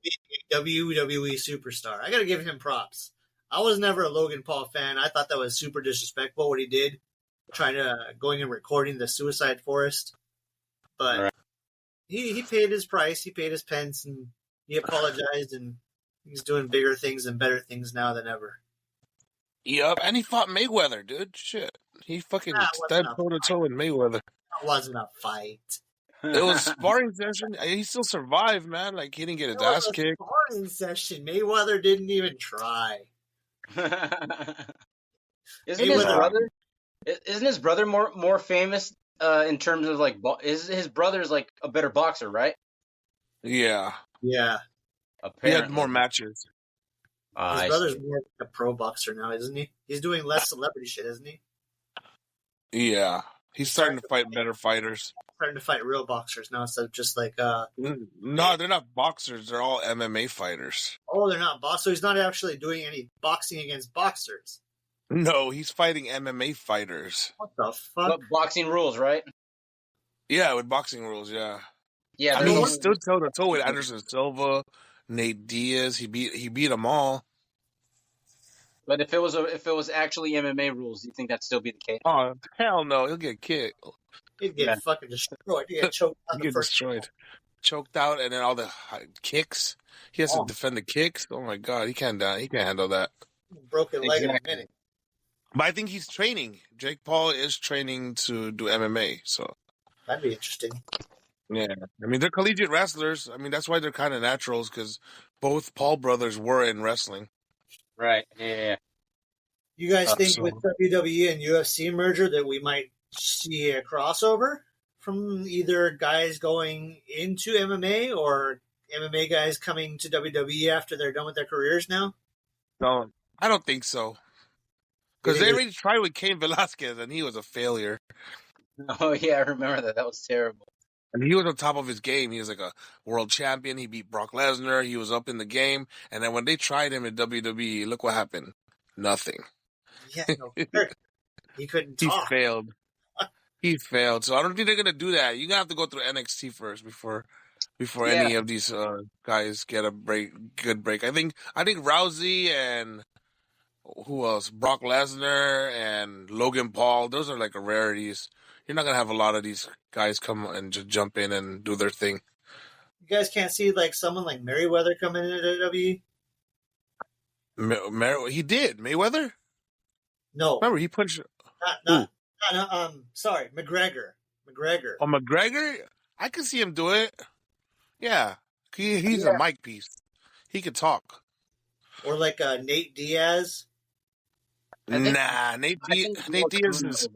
being a WWE superstar. I got to give him props. I was never a Logan Paul fan. I thought that was super disrespectful what he did, going and recording the suicide forest. But right. he paid his price. He paid his pence, and he apologized, and he's doing bigger things and better things now than ever. Yep, and he fought Mayweather, dude. Shit. He fucking stood toe-to-toe with Mayweather. That wasn't a fight. It was a sparring session. He still survived, man. Like, he didn't get his ass kicked. Sparring session. Mayweather didn't even try. Isn't his brother more famous in terms of, like, his brother's, like, a better boxer, right? Yeah. Apparently. He had more matches. His brother's more like a pro boxer now, isn't he? He's doing less celebrity shit, isn't he? Yeah. He's starting to fight better fighters. Starting to fight real boxers now instead of just like... No, they're not boxers. They're all MMA fighters. Oh, they're not boxers. So he's not actually doing any boxing against boxers. No, he's fighting MMA fighters. What the fuck? But boxing rules, right? Yeah, with boxing rules, yeah. Yeah, I mean, he stood toe-to-toe with Anderson Silva, Nate Diaz. He beat them all. But if it was actually MMA rules, do you think that'd still be the case? Oh, hell no. He'll get kicked. He'd get fucking destroyed. He'd get choked out. He'd get destroyed. Choked out, and then all the kicks. He has to defend the kicks. Oh, my God. He can't handle that. Broken leg in a minute. But I think he's training. Jake Paul is training to do MMA, so. That'd be interesting. Yeah. I mean, they're collegiate wrestlers. I mean, that's why they're kind of naturals, because both Paul brothers were in wrestling. Right. Yeah. You guys think with WWE and UFC merger that we might see a crossover from either guys going into MMA or MMA guys coming to WWE after they're done with their careers now? No, I don't think so. Because they already tried with Cain Velasquez, and he was a failure. Oh, yeah, I remember that. That was terrible. And he was on top of his game. He was like a world champion. He beat Brock Lesnar. He was up in the game. And then when they tried him at WWE, look what happened. Nothing. Yeah, no, he couldn't talk. He failed. So I don't think they're going to do that. You're going to have to go through NXT first before any of these guys get a good break. I think Rousey and who else? Brock Lesnar and Logan Paul. Those are like rarities. You're not going to have a lot of these guys come and just jump in and do their thing. You guys can't see like someone like Merriweather coming into WWE? He did. Mayweather? No, Remember, he punched... not, sorry, McGregor. Oh, McGregor? I can see him do it. Yeah. He's a mic piece. He could talk. Or like Nate Diaz. Nate Diaz is...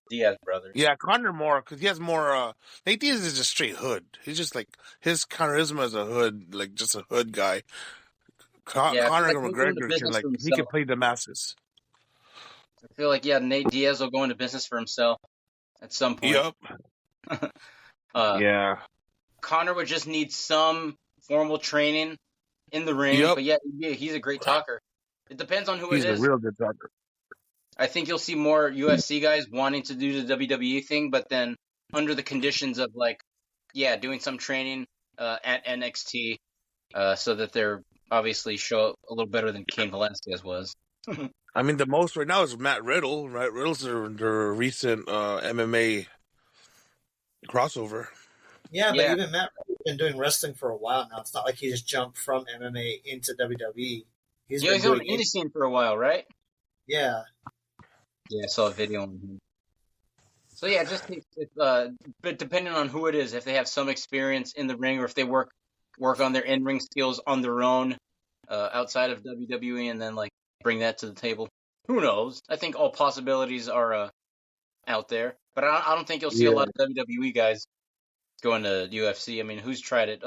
Diaz brothers. Yeah, Conor more, because he has more... Nate Diaz is just straight hood. He's just like... His charisma is a hood, like just a hood guy. Conor McGregor he can play the masses. I feel like, Nate Diaz will go into business for himself at some point. Yep. Yeah. Conor would just need some formal training in the ring, but he's a great talker. It depends on who it is. He's a real good talker. I think you'll see more UFC guys wanting to do the WWE thing, but then under the conditions of doing some training at NXT, so that they're obviously show a little better than Cain Velasquez was. I mean, the most right now is Matt Riddle, right? Riddle's their recent MMA crossover. Yeah, but even Matt Riddle's been doing wrestling for a while now. It's not like he just jumped from MMA into WWE. He's been on the indie scene for a while, right? Yeah. Yeah, I saw a video on him. So but depending on who it is, if they have some experience in the ring, or if they work on their in-ring skills on their own outside of WWE, and then bring that to the table. Who knows? I think all possibilities are out there, but I don't think you'll see a lot of WWE guys going to UFC. I mean, who's tried it?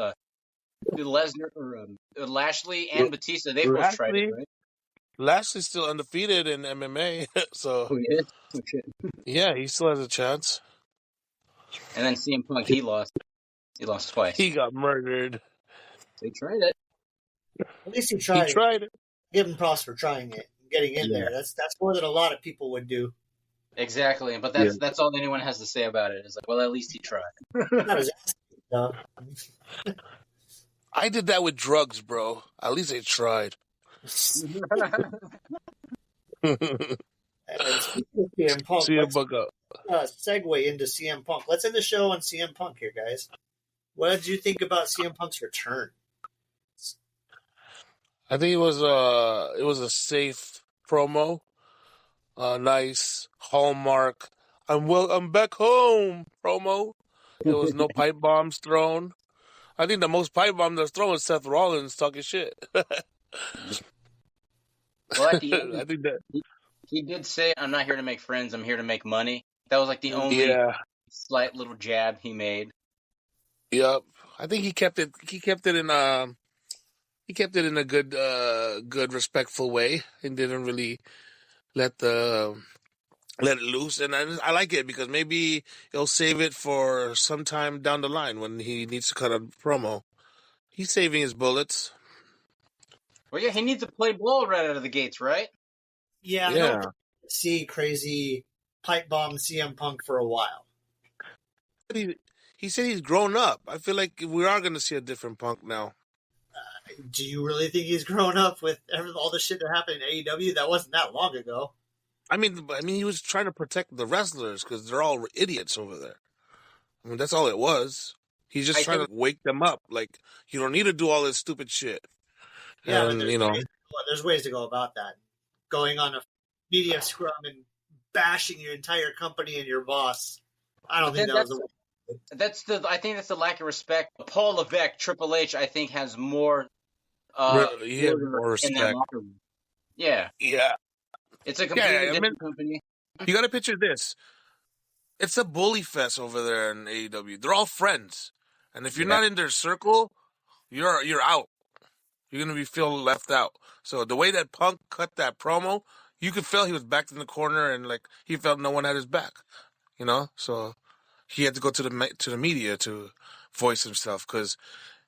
Lesnar or Lashley and Batista. They both tried it, right? Lashley's still undefeated in MMA, so yeah, he still has a chance. And then CM Punk, he lost. He lost twice. He got murdered. They tried it. At least he tried. He tried it. Give him props for trying it, getting in there. That's more than a lot of people would do. Exactly, but that's all anyone has to say about it. Is well, at least he tried. Not his ass, no. I did that with drugs, bro. At least they tried. And speaking of CM Punk, segue into CM Punk. Let's end the show on CM Punk here, guys. What did you think about CM Punk's return? I think it was a safe promo, nice hallmark. I'm back home promo. There was no pipe bombs thrown. I think the most pipe bomb that's thrown is Seth Rollins talking shit. Well, at the end, I think that he did say, "I'm not here to make friends. I'm here to make money." That was the only slight little jab he made. Yep, I think he kept it. He kept it in a good, respectful way, and didn't really let it loose. And I like it because maybe he'll save it for some time down the line when he needs to cut a promo. He's saving his bullets. Well, he needs to play ball right out of the gates, right? Yeah. I don't see crazy pipe bomb CM Punk for a while. He said he's grown up. I feel like we are going to see a different Punk now. Do you really think he's grown up with all the shit that happened in AEW? That wasn't that long ago. I mean, he was trying to protect the wrestlers because they're all idiots over there. I mean, that's all it was. He's just trying to wake them up. Like, you don't need to do all this stupid shit. Yeah, and, there's ways to go about that. Going on a media scrum and bashing your entire company and your boss. I don't think that was the way. I think that's the lack of respect. Paul Levesque, Triple H, I think has more. He has more respect. Yeah. It's a completely different company. You got to picture this. It's a bully fest over there in AEW. They're all friends, and if you're not in their circle, you're out. You're gonna feel left out. So the way that Punk cut that promo, you could feel he was backed in the corner and he felt no one had his back. So he had to go to the media to voice himself because,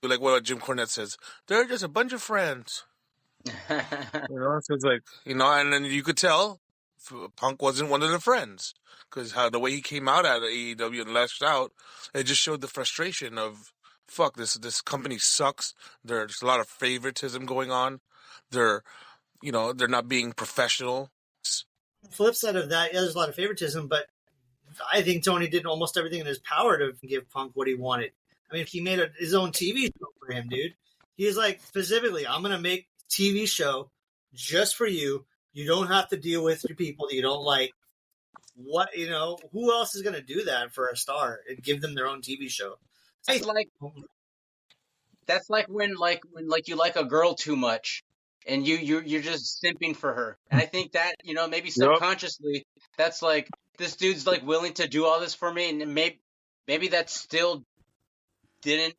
like what Jim Cornette says, they're just a bunch of friends. So it's and then you could tell Punk wasn't one of the friends because the way he came out at AEW and lashed out, it just showed the frustration of, fuck, this company sucks. There's a lot of favoritism going on. They're not being professional. Flip side of that, there's a lot of favoritism, but I think Tony did almost everything in his power to give Punk what he wanted. I mean, he made his own TV show for him, dude. He's specifically, I'm going to make TV show just for you. You don't have to deal with your people that you don't like. What, who else is going to do that for a star and give them their own TV show? Hey, that's like when you like a girl too much and you're just simping for her. And I think that, maybe subconsciously that's like, this dude's like willing to do all this for me, and maybe that still didn't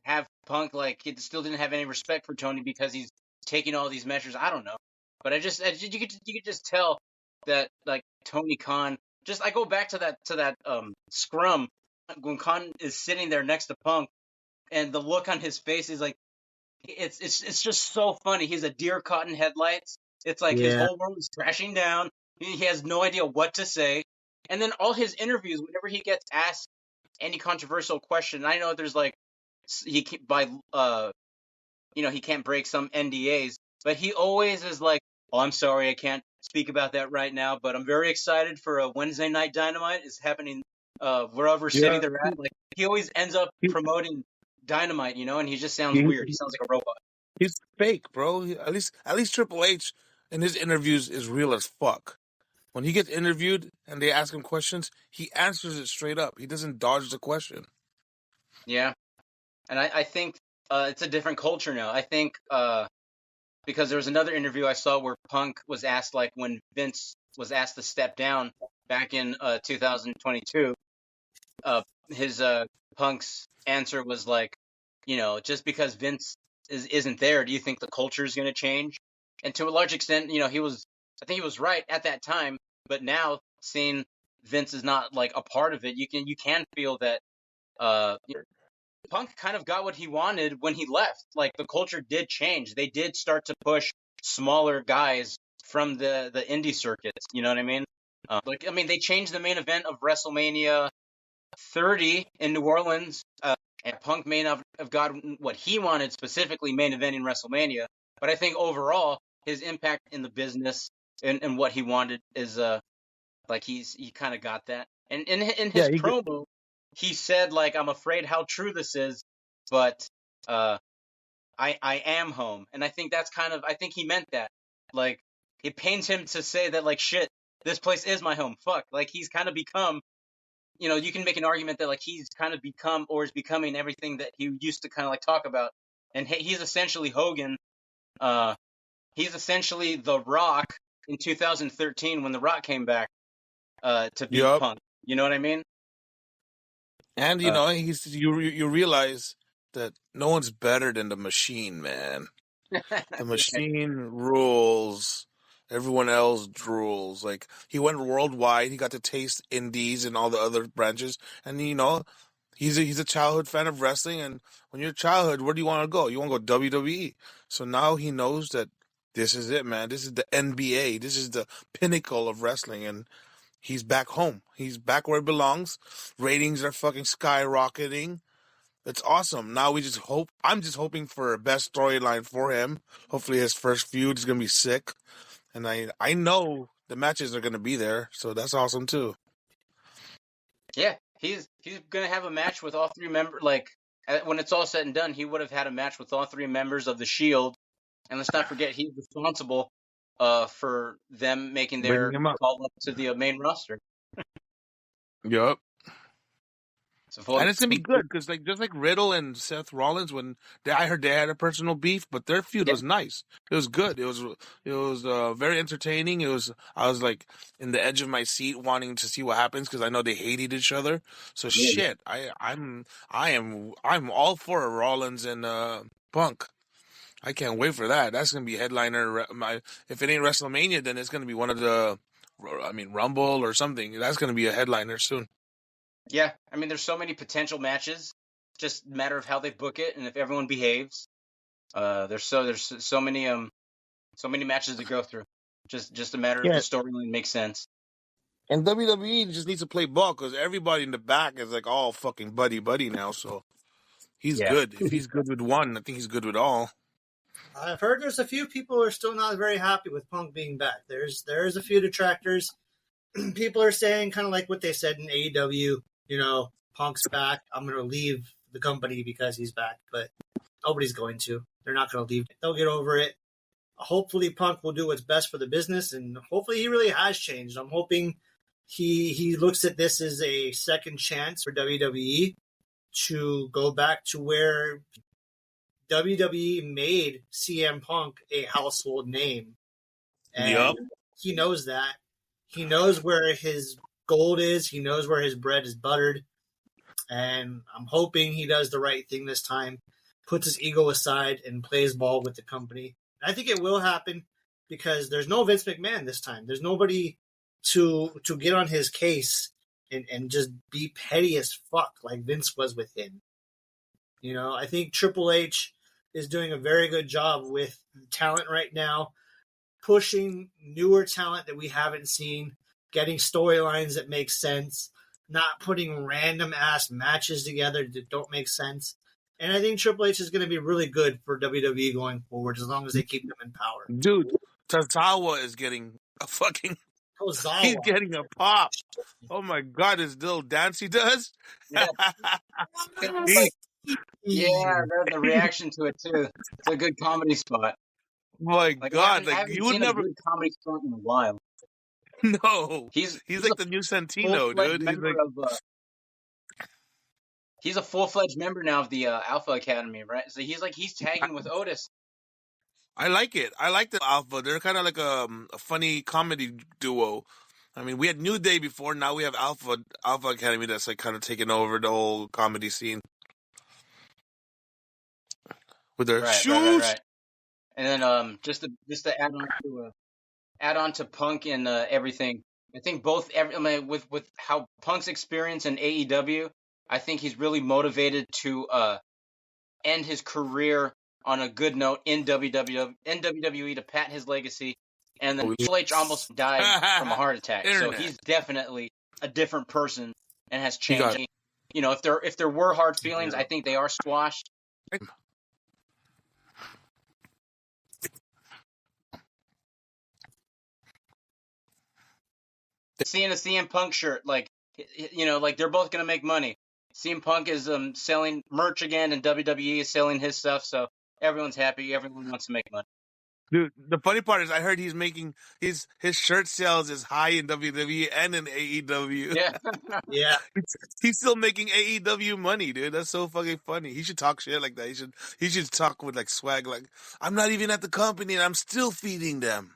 have Punk, like, he still didn't have any respect for Tony because he's taking all these measures. I don't know. But you could just tell that, like, Tony Khan, I go back to that scrum when Khan is sitting there next to Punk, and the look on his face is like, it's just so funny. He's a deer caught in headlights. It's like his whole world is crashing down. He has no idea what to say. And then all his interviews, whenever he gets asked any controversial question, I know there's like, he can't break some NDAs, but he always is like, "Oh, I'm sorry, I can't speak about that right now, but I'm very excited for a Wednesday Night Dynamite. It's happening wherever city they're at." Like, he always ends up promoting Dynamite, and he just sounds weird. He sounds like a robot. He's fake, bro. At least Triple H in his interviews is real as fuck. When he gets interviewed and they ask him questions, he answers it straight up. He doesn't dodge the question. Yeah, and I think it's a different culture now. I think because there was another interview I saw where Punk was asked, like, when Vince was asked to step down back in 2022, his Punk's answer was like, just because Vince isn't there, do you think the culture is going to change? And to a large extent, I think he was right at that time. But now, seeing Vince is not like a part of it, you can feel that Punk kind of got what he wanted when he left. Like, the culture did change. They did start to push smaller guys from the indie circuits. You know what I mean? They changed the main event of WrestleMania 30 in New Orleans. And Punk may not have gotten what he wanted, specifically main eventing WrestleMania. But I think overall, his impact in the business and what he wanted is he kind of got that. And in his promo, he said, like, "I'm afraid how true this is, but I am home." And I think I think he meant that. Like, it pains him to say that, like, shit, this place is my home. Fuck. Like, he's kind of become, you can make an argument that, like, he's kind of become or is becoming everything that he used to kind of like talk about. And he's essentially Hogan. He's essentially The Rock in 2013 when The Rock came back to beat Punk. You know what I mean? And you realize that no one's better than the Machine, man. The Machine rules. Everyone else drools. Like, he went worldwide. He got to taste indies and all the other branches. And he's a childhood fan of wrestling. And when you're a childhood, where do you want to go? You want to go WWE. So now he knows that this is it, man. This is the NBA. This is the pinnacle of wrestling. And he's back home. He's back where he belongs. Ratings are fucking skyrocketing. It's awesome. Now I'm just hoping for a best storyline for him. Hopefully his first feud is going to be sick. And I know the matches are going to be there. So that's awesome too. Yeah, he's going to have a match with all three members. Like, when it's all said and done, he would have had a match with all three members of the Shield. And let's not forget, he's responsible for them making their call up to the main roster. Yup. And it's gonna be good because, like, just like Riddle and Seth Rollins, when I heard they had a personal beef, but their feud was nice. It was good. It was very entertaining. I was like in the edge of my seat, wanting to see what happens because I know they hated each other. So shit, I'm all for Rollins and Punk. I can't wait for that. That's gonna be headliner. If it ain't WrestleMania, then it's gonna be one of the, Rumble or something. That's gonna be a headliner soon. Yeah, there's so many potential matches. Just a matter of how they book it and if everyone behaves. There's so many matches to go through. Just a matter of the storyline makes sense. And WWE just needs to play ball because everybody in the back is like all fucking buddy now. So he's good. If he's good with one, I think he's good with all. I've heard there's a few people who are still not very happy with Punk being back. There's a few detractors. People are saying kind of like what they said in AEW. Punk's back. I'm going to leave the company because he's back. But nobody's going to. They're not going to leave. They'll get over it. Hopefully Punk will do what's best for the business, and hopefully he really has changed. I'm hoping he looks at this as a second chance for WWE to go back to where WWE made CM Punk a household name. And he knows that. He knows where his gold is. He knows where his bread is buttered. And I'm hoping he does the right thing this time, puts his ego aside, and plays ball with the company. I think it will happen because there's no Vince McMahon this time. There's nobody to get on his case and just be petty as fuck like Vince was with him. You know, I think Triple H is doing a very good job with talent right now, pushing newer talent that we haven't seen, getting storylines that make sense, not putting random ass matches together that don't make sense. And I think Triple H is going to be really good for WWE going forward as long as they keep them in power. Dude, Tozawa is getting a fucking... Tozawa. He's getting a pop. Oh my God, his little dance he does. Yeah, the reaction to it too. It's a good comedy spot. My God, I haven't you would seen never a good comedy spot in a while. No, he's like the new Santino, dude. He's a full-fledged member now of the Alpha Academy, right? So he's tagging with Otis. I like it. I like the Alpha. They're kind of like a funny comedy duo. I mean, we had New Day before. Now we have Alpha Academy that's like kind of taking over the whole comedy scene with their shoes. Right. And then just to add on to Punk and everything. I think with how Punk's experience in AEW, I think he's really motivated to end his career on a good note in WWE to pat his legacy. And then Triple H almost died from a heart attack, so he's definitely a different person and has changed. You know, if there were hard feelings, I think they are squashed. Seeing a CM Punk shirt, like they're both gonna make money. CM Punk is selling merch again, and WWE is selling his stuff, so everyone's happy. Everyone wants to make money. Dude, the funny part is I heard he's making his shirt sales is high in WWE and in AEW. Yeah. He's still making AEW money, dude. That's so fucking funny. He should talk shit like that. He should talk with like swag, like I'm not even at the company and I'm still feeding them.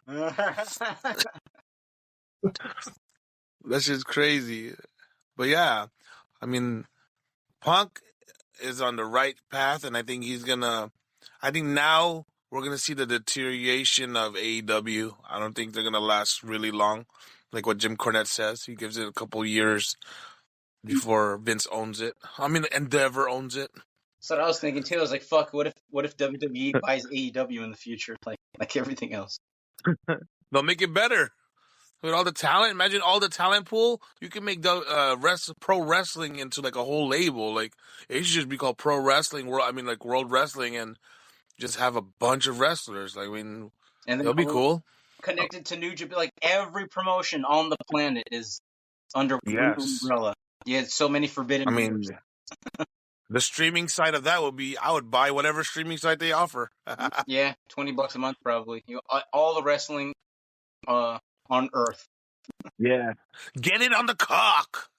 That's just crazy. But yeah, I mean, Punk is on the right path, and I think now we're going to see the deterioration of AEW. I don't think they're going to last really long. Like what Jim Cornette says, he gives it a couple years before Vince owns it. I mean, Endeavor owns it. So I was thinking too. I was like, "Fuck! What if WWE buys AEW in the future, like everything else?" They'll make it better with all the talent. Imagine all the talent pool. You can make pro wrestling into like a whole label. Like it should just be called Pro Wrestling World. I mean, like World Wrestling, and just have a bunch of wrestlers. Like, I mean, and that'll be cool. Connected to New Japan, like every promotion on the planet is under one umbrella. Yeah, so many forbidden. I mean, the streaming side of that would be I would buy whatever streaming site they offer. Yeah, $20 a month probably. All the wrestling on Earth. Yeah, get it on the cock.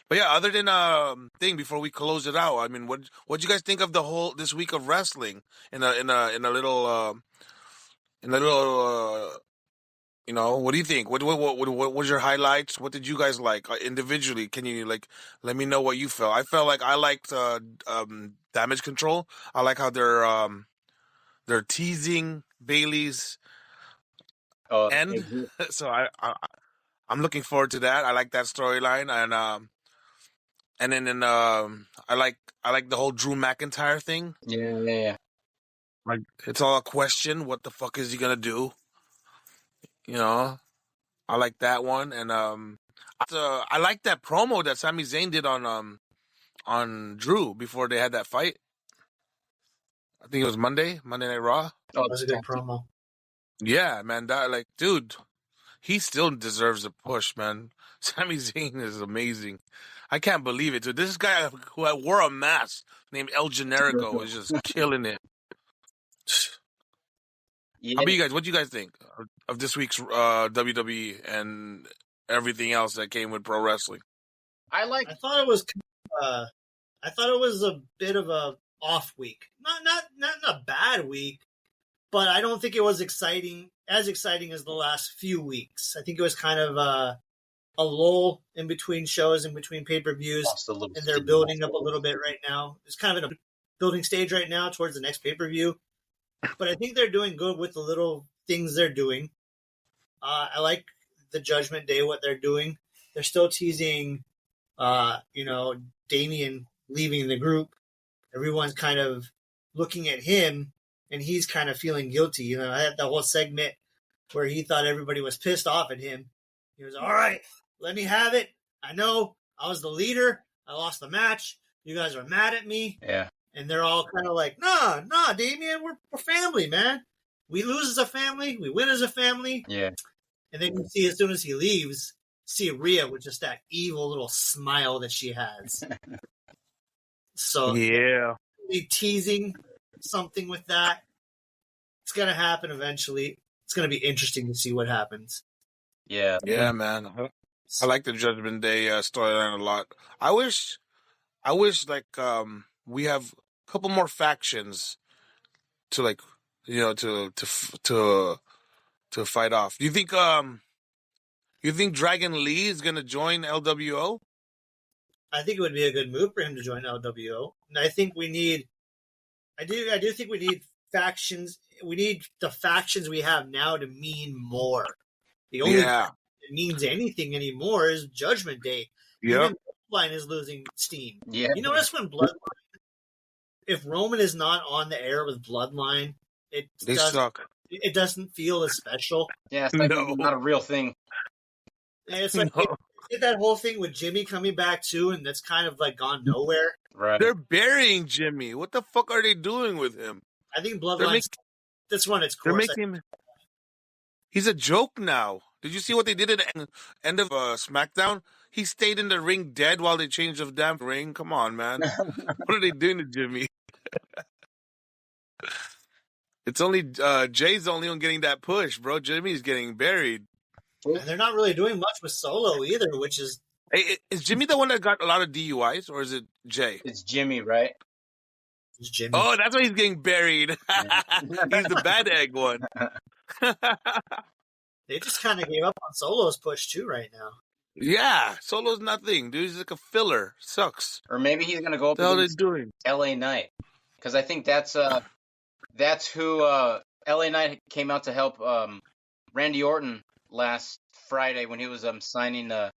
But yeah, other than thing before we close it out, I mean, what you guys think of this week of wrestling in a little what do you think? What was your highlights? What did you guys like individually? Can you let me know what you felt? I felt like I liked Damage Control. I like how they're teasing Bayley's end. So I'm looking forward to that. I like that storyline, and then I like the whole Drew McIntyre thing. Yeah. Like it's all a question. What the fuck is he gonna do? You know, I like that one, and I like that promo that Sami Zayn did on Drew before they had that fight. I think it was Monday Night Raw. Oh, that was a good promo. Yeah, man, dude, he still deserves a push, man. Sami Zayn is amazing. I can't believe it, dude. This guy who wore a mask named El Generico is just killing it. Yeah, How about you guys? What do you guys think of this week's WWE and everything else that came with pro wrestling? I thought it was a bit of a off week. Not a bad week, but I don't think it was as exciting as the last few weeks. I think it was kind of a lull in between shows, in between pay-per-views, and they're building up a little bit right now. It's kind of in a building stage right now towards the next pay-per-view. But I think they're doing good with the little things they're doing. I like the Judgment Day, what they're doing. They're still teasing, Damian leaving the group. Everyone's kind of looking at him, and he's kind of feeling guilty. I had the whole segment where he thought everybody was pissed off at him. He was, all right, let me have it. I know I was the leader. I lost the match. You guys are mad at me. Yeah. And they're all kind of like, nah, Damian, we're family, man. We lose as a family. We win as a family. Yeah. And then you see, as soon as he leaves, see Rhea with just that evil little smile that she has. So, yeah, teasing something with that. It's going to happen eventually. It's going to be interesting to see what happens. Yeah. Yeah, man. I like the Judgment Day storyline a lot. I wish like we have a couple more factions to like to fight off. Do you think Dragon Lee is gonna join LWO? I think it would be a good move for him to join LWO. And I think I do think we need factions. We need the factions we have now to mean more. The only thing that means anything anymore is Judgment Day. Yeah. Even Bloodline is losing steam. Yeah. You notice when Bloodline, if Roman is not on the air with Bloodline, they suck. It doesn't feel as special. Yeah, it's like not a real thing. And it's like did that whole thing with Jimmy coming back too, and that's kind of like gone nowhere. Right. They're burying Jimmy. What the fuck are they doing with him? I think Bloodline. That's run its course. They're making him. He's a joke now. Did you see what they did at the end of SmackDown? He stayed in the ring dead while they changed the damn ring. Come on, man. What are they doing to Jimmy? It's only Jay's the only one getting that push, bro. Jimmy's getting buried. And they're not really doing much with Solo either, which is... Hey, is Jimmy the one that got a lot of DUIs, or is it Jay? It's Jimmy, right? It's Jimmy. Oh, that's why he's getting buried. He's the bad egg one. They just kind of gave up on Solo's push, too, right now. Yeah, Solo's nothing, dude. He's like a filler. Sucks. Or maybe he's going to go up against LA Knight. Because I think that's who LA Knight came out to help Randy Orton last Friday when he was signing the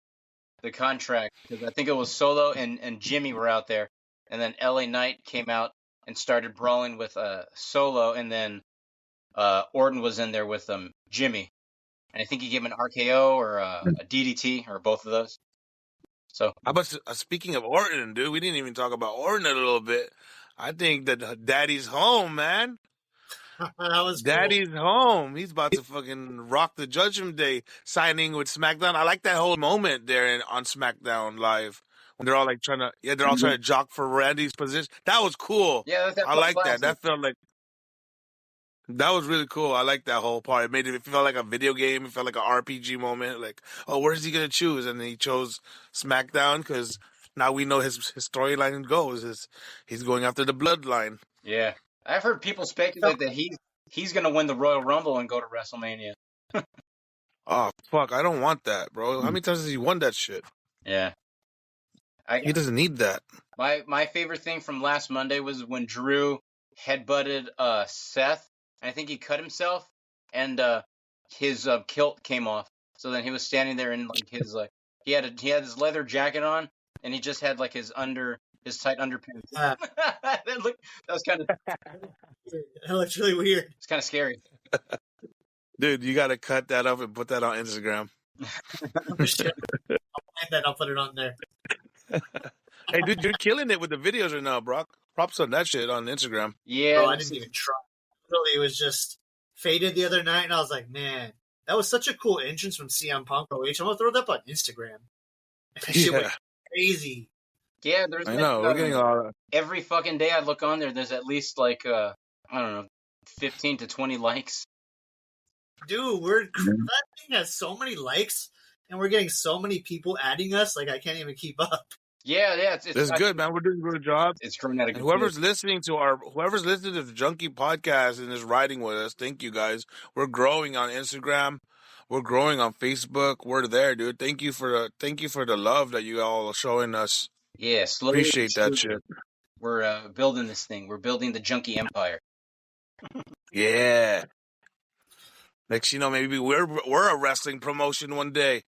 contract. Because I think it was Solo and Jimmy were out there. And then LA Knight came out and started brawling with Solo. And then Orton was in there with Jimmy. And I think he gave him an RKO or a DDT or both of those. So, how about speaking of Orton, dude? We didn't even talk about Orton a little bit. I think that Daddy's home, man. That was Daddy's home. He's about to fucking rock the Judgment Day signing with SmackDown. I like that whole moment there on SmackDown Live when they're all like trying to jock for Randy's position. That was cool. Yeah, I like that. That felt like. That was really cool. I like that whole part. It felt like a video game. It felt like an RPG moment. Like, oh, where's he going to choose? And then he chose SmackDown because now we know his storyline goes. He's going after the bloodline. Yeah. I've heard people speculate that he's going to win the Royal Rumble and go to WrestleMania. Oh, fuck. I don't want that, bro. How many times has he won that shit? Yeah. He doesn't need that. My favorite thing from last Monday was when Drew headbutted Seth. I think he cut himself, and his kilt came off. So then he was standing there in like his he had his leather jacket on, and he just had like his tight underpants. that was kind of. That looks really weird. It's kind of scary. Dude, you got to cut that up and put that on Instagram. I'll find that. I'll put it on there. Hey, dude, you're killing it with the videos right now, Brock. Props on that shit on Instagram. Yeah, bro, I didn't even try. Really, it was just faded the other night, and I was like, man, that was such a cool entrance from CM Punk. I'm gonna throw that up on Instagram. And that shit went crazy. Yeah, there's I know, we're getting a lot of... every fucking day I look on there, there's at least like I don't know, 15 to 20 likes. Dude, that thing has so many likes, and we're getting so many people adding us. Like I can't even keep up. Yeah, It's good, man. We're doing a good job. It's growing at a good And whoever's pace. listening to the Junkie podcast and is riding with us, thank you guys. We're growing on Instagram. We're growing on Facebook. We're there, dude. Thank you for the love that you all are showing us. Yeah, slowly. Appreciate that shit. We're building this thing. We're building the Junkie empire. Yeah. Next, you know, maybe we're a wrestling promotion one day,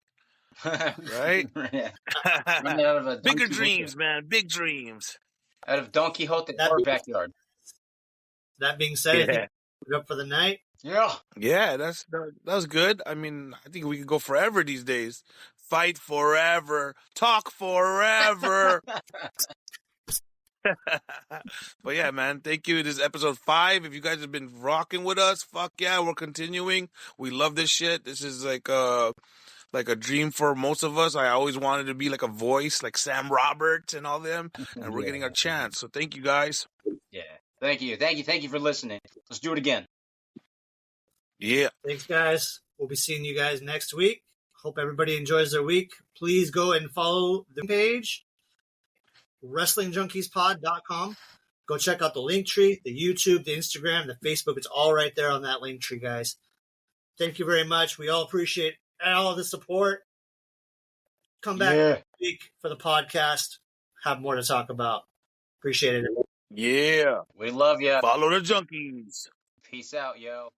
right? Yeah. Running out of a Bigger Don dreams, Quixote. man. Big dreams. Out of Don Quixote, our backyard. That being said, I think we're up for the night. Yeah. Yeah, that was good. I mean, I think we could go forever these days. Fight forever. Talk forever. But yeah, man, thank you. This is episode 5. If you guys have been rocking with us, fuck yeah, we're continuing. We love this shit. This is like a dream for most of us. I always wanted to be like a voice, like Sam Roberts and all them, and we're getting our chance. So thank you guys. Yeah. Thank you for listening. Let's do it again. Yeah. Thanks, guys. We'll be seeing you guys next week. Hope everybody enjoys their week. Please go and follow the page, WrestlingJunkeezPod.com. Go check out the link tree, the YouTube, the Instagram, the Facebook. It's all right there on that link tree, guys. Thank you very much. We all appreciate all the support. Come back next week for the podcast. Have more to talk about. Appreciate it. Yeah. We love you. Follow the Junkies. Peace out, yo.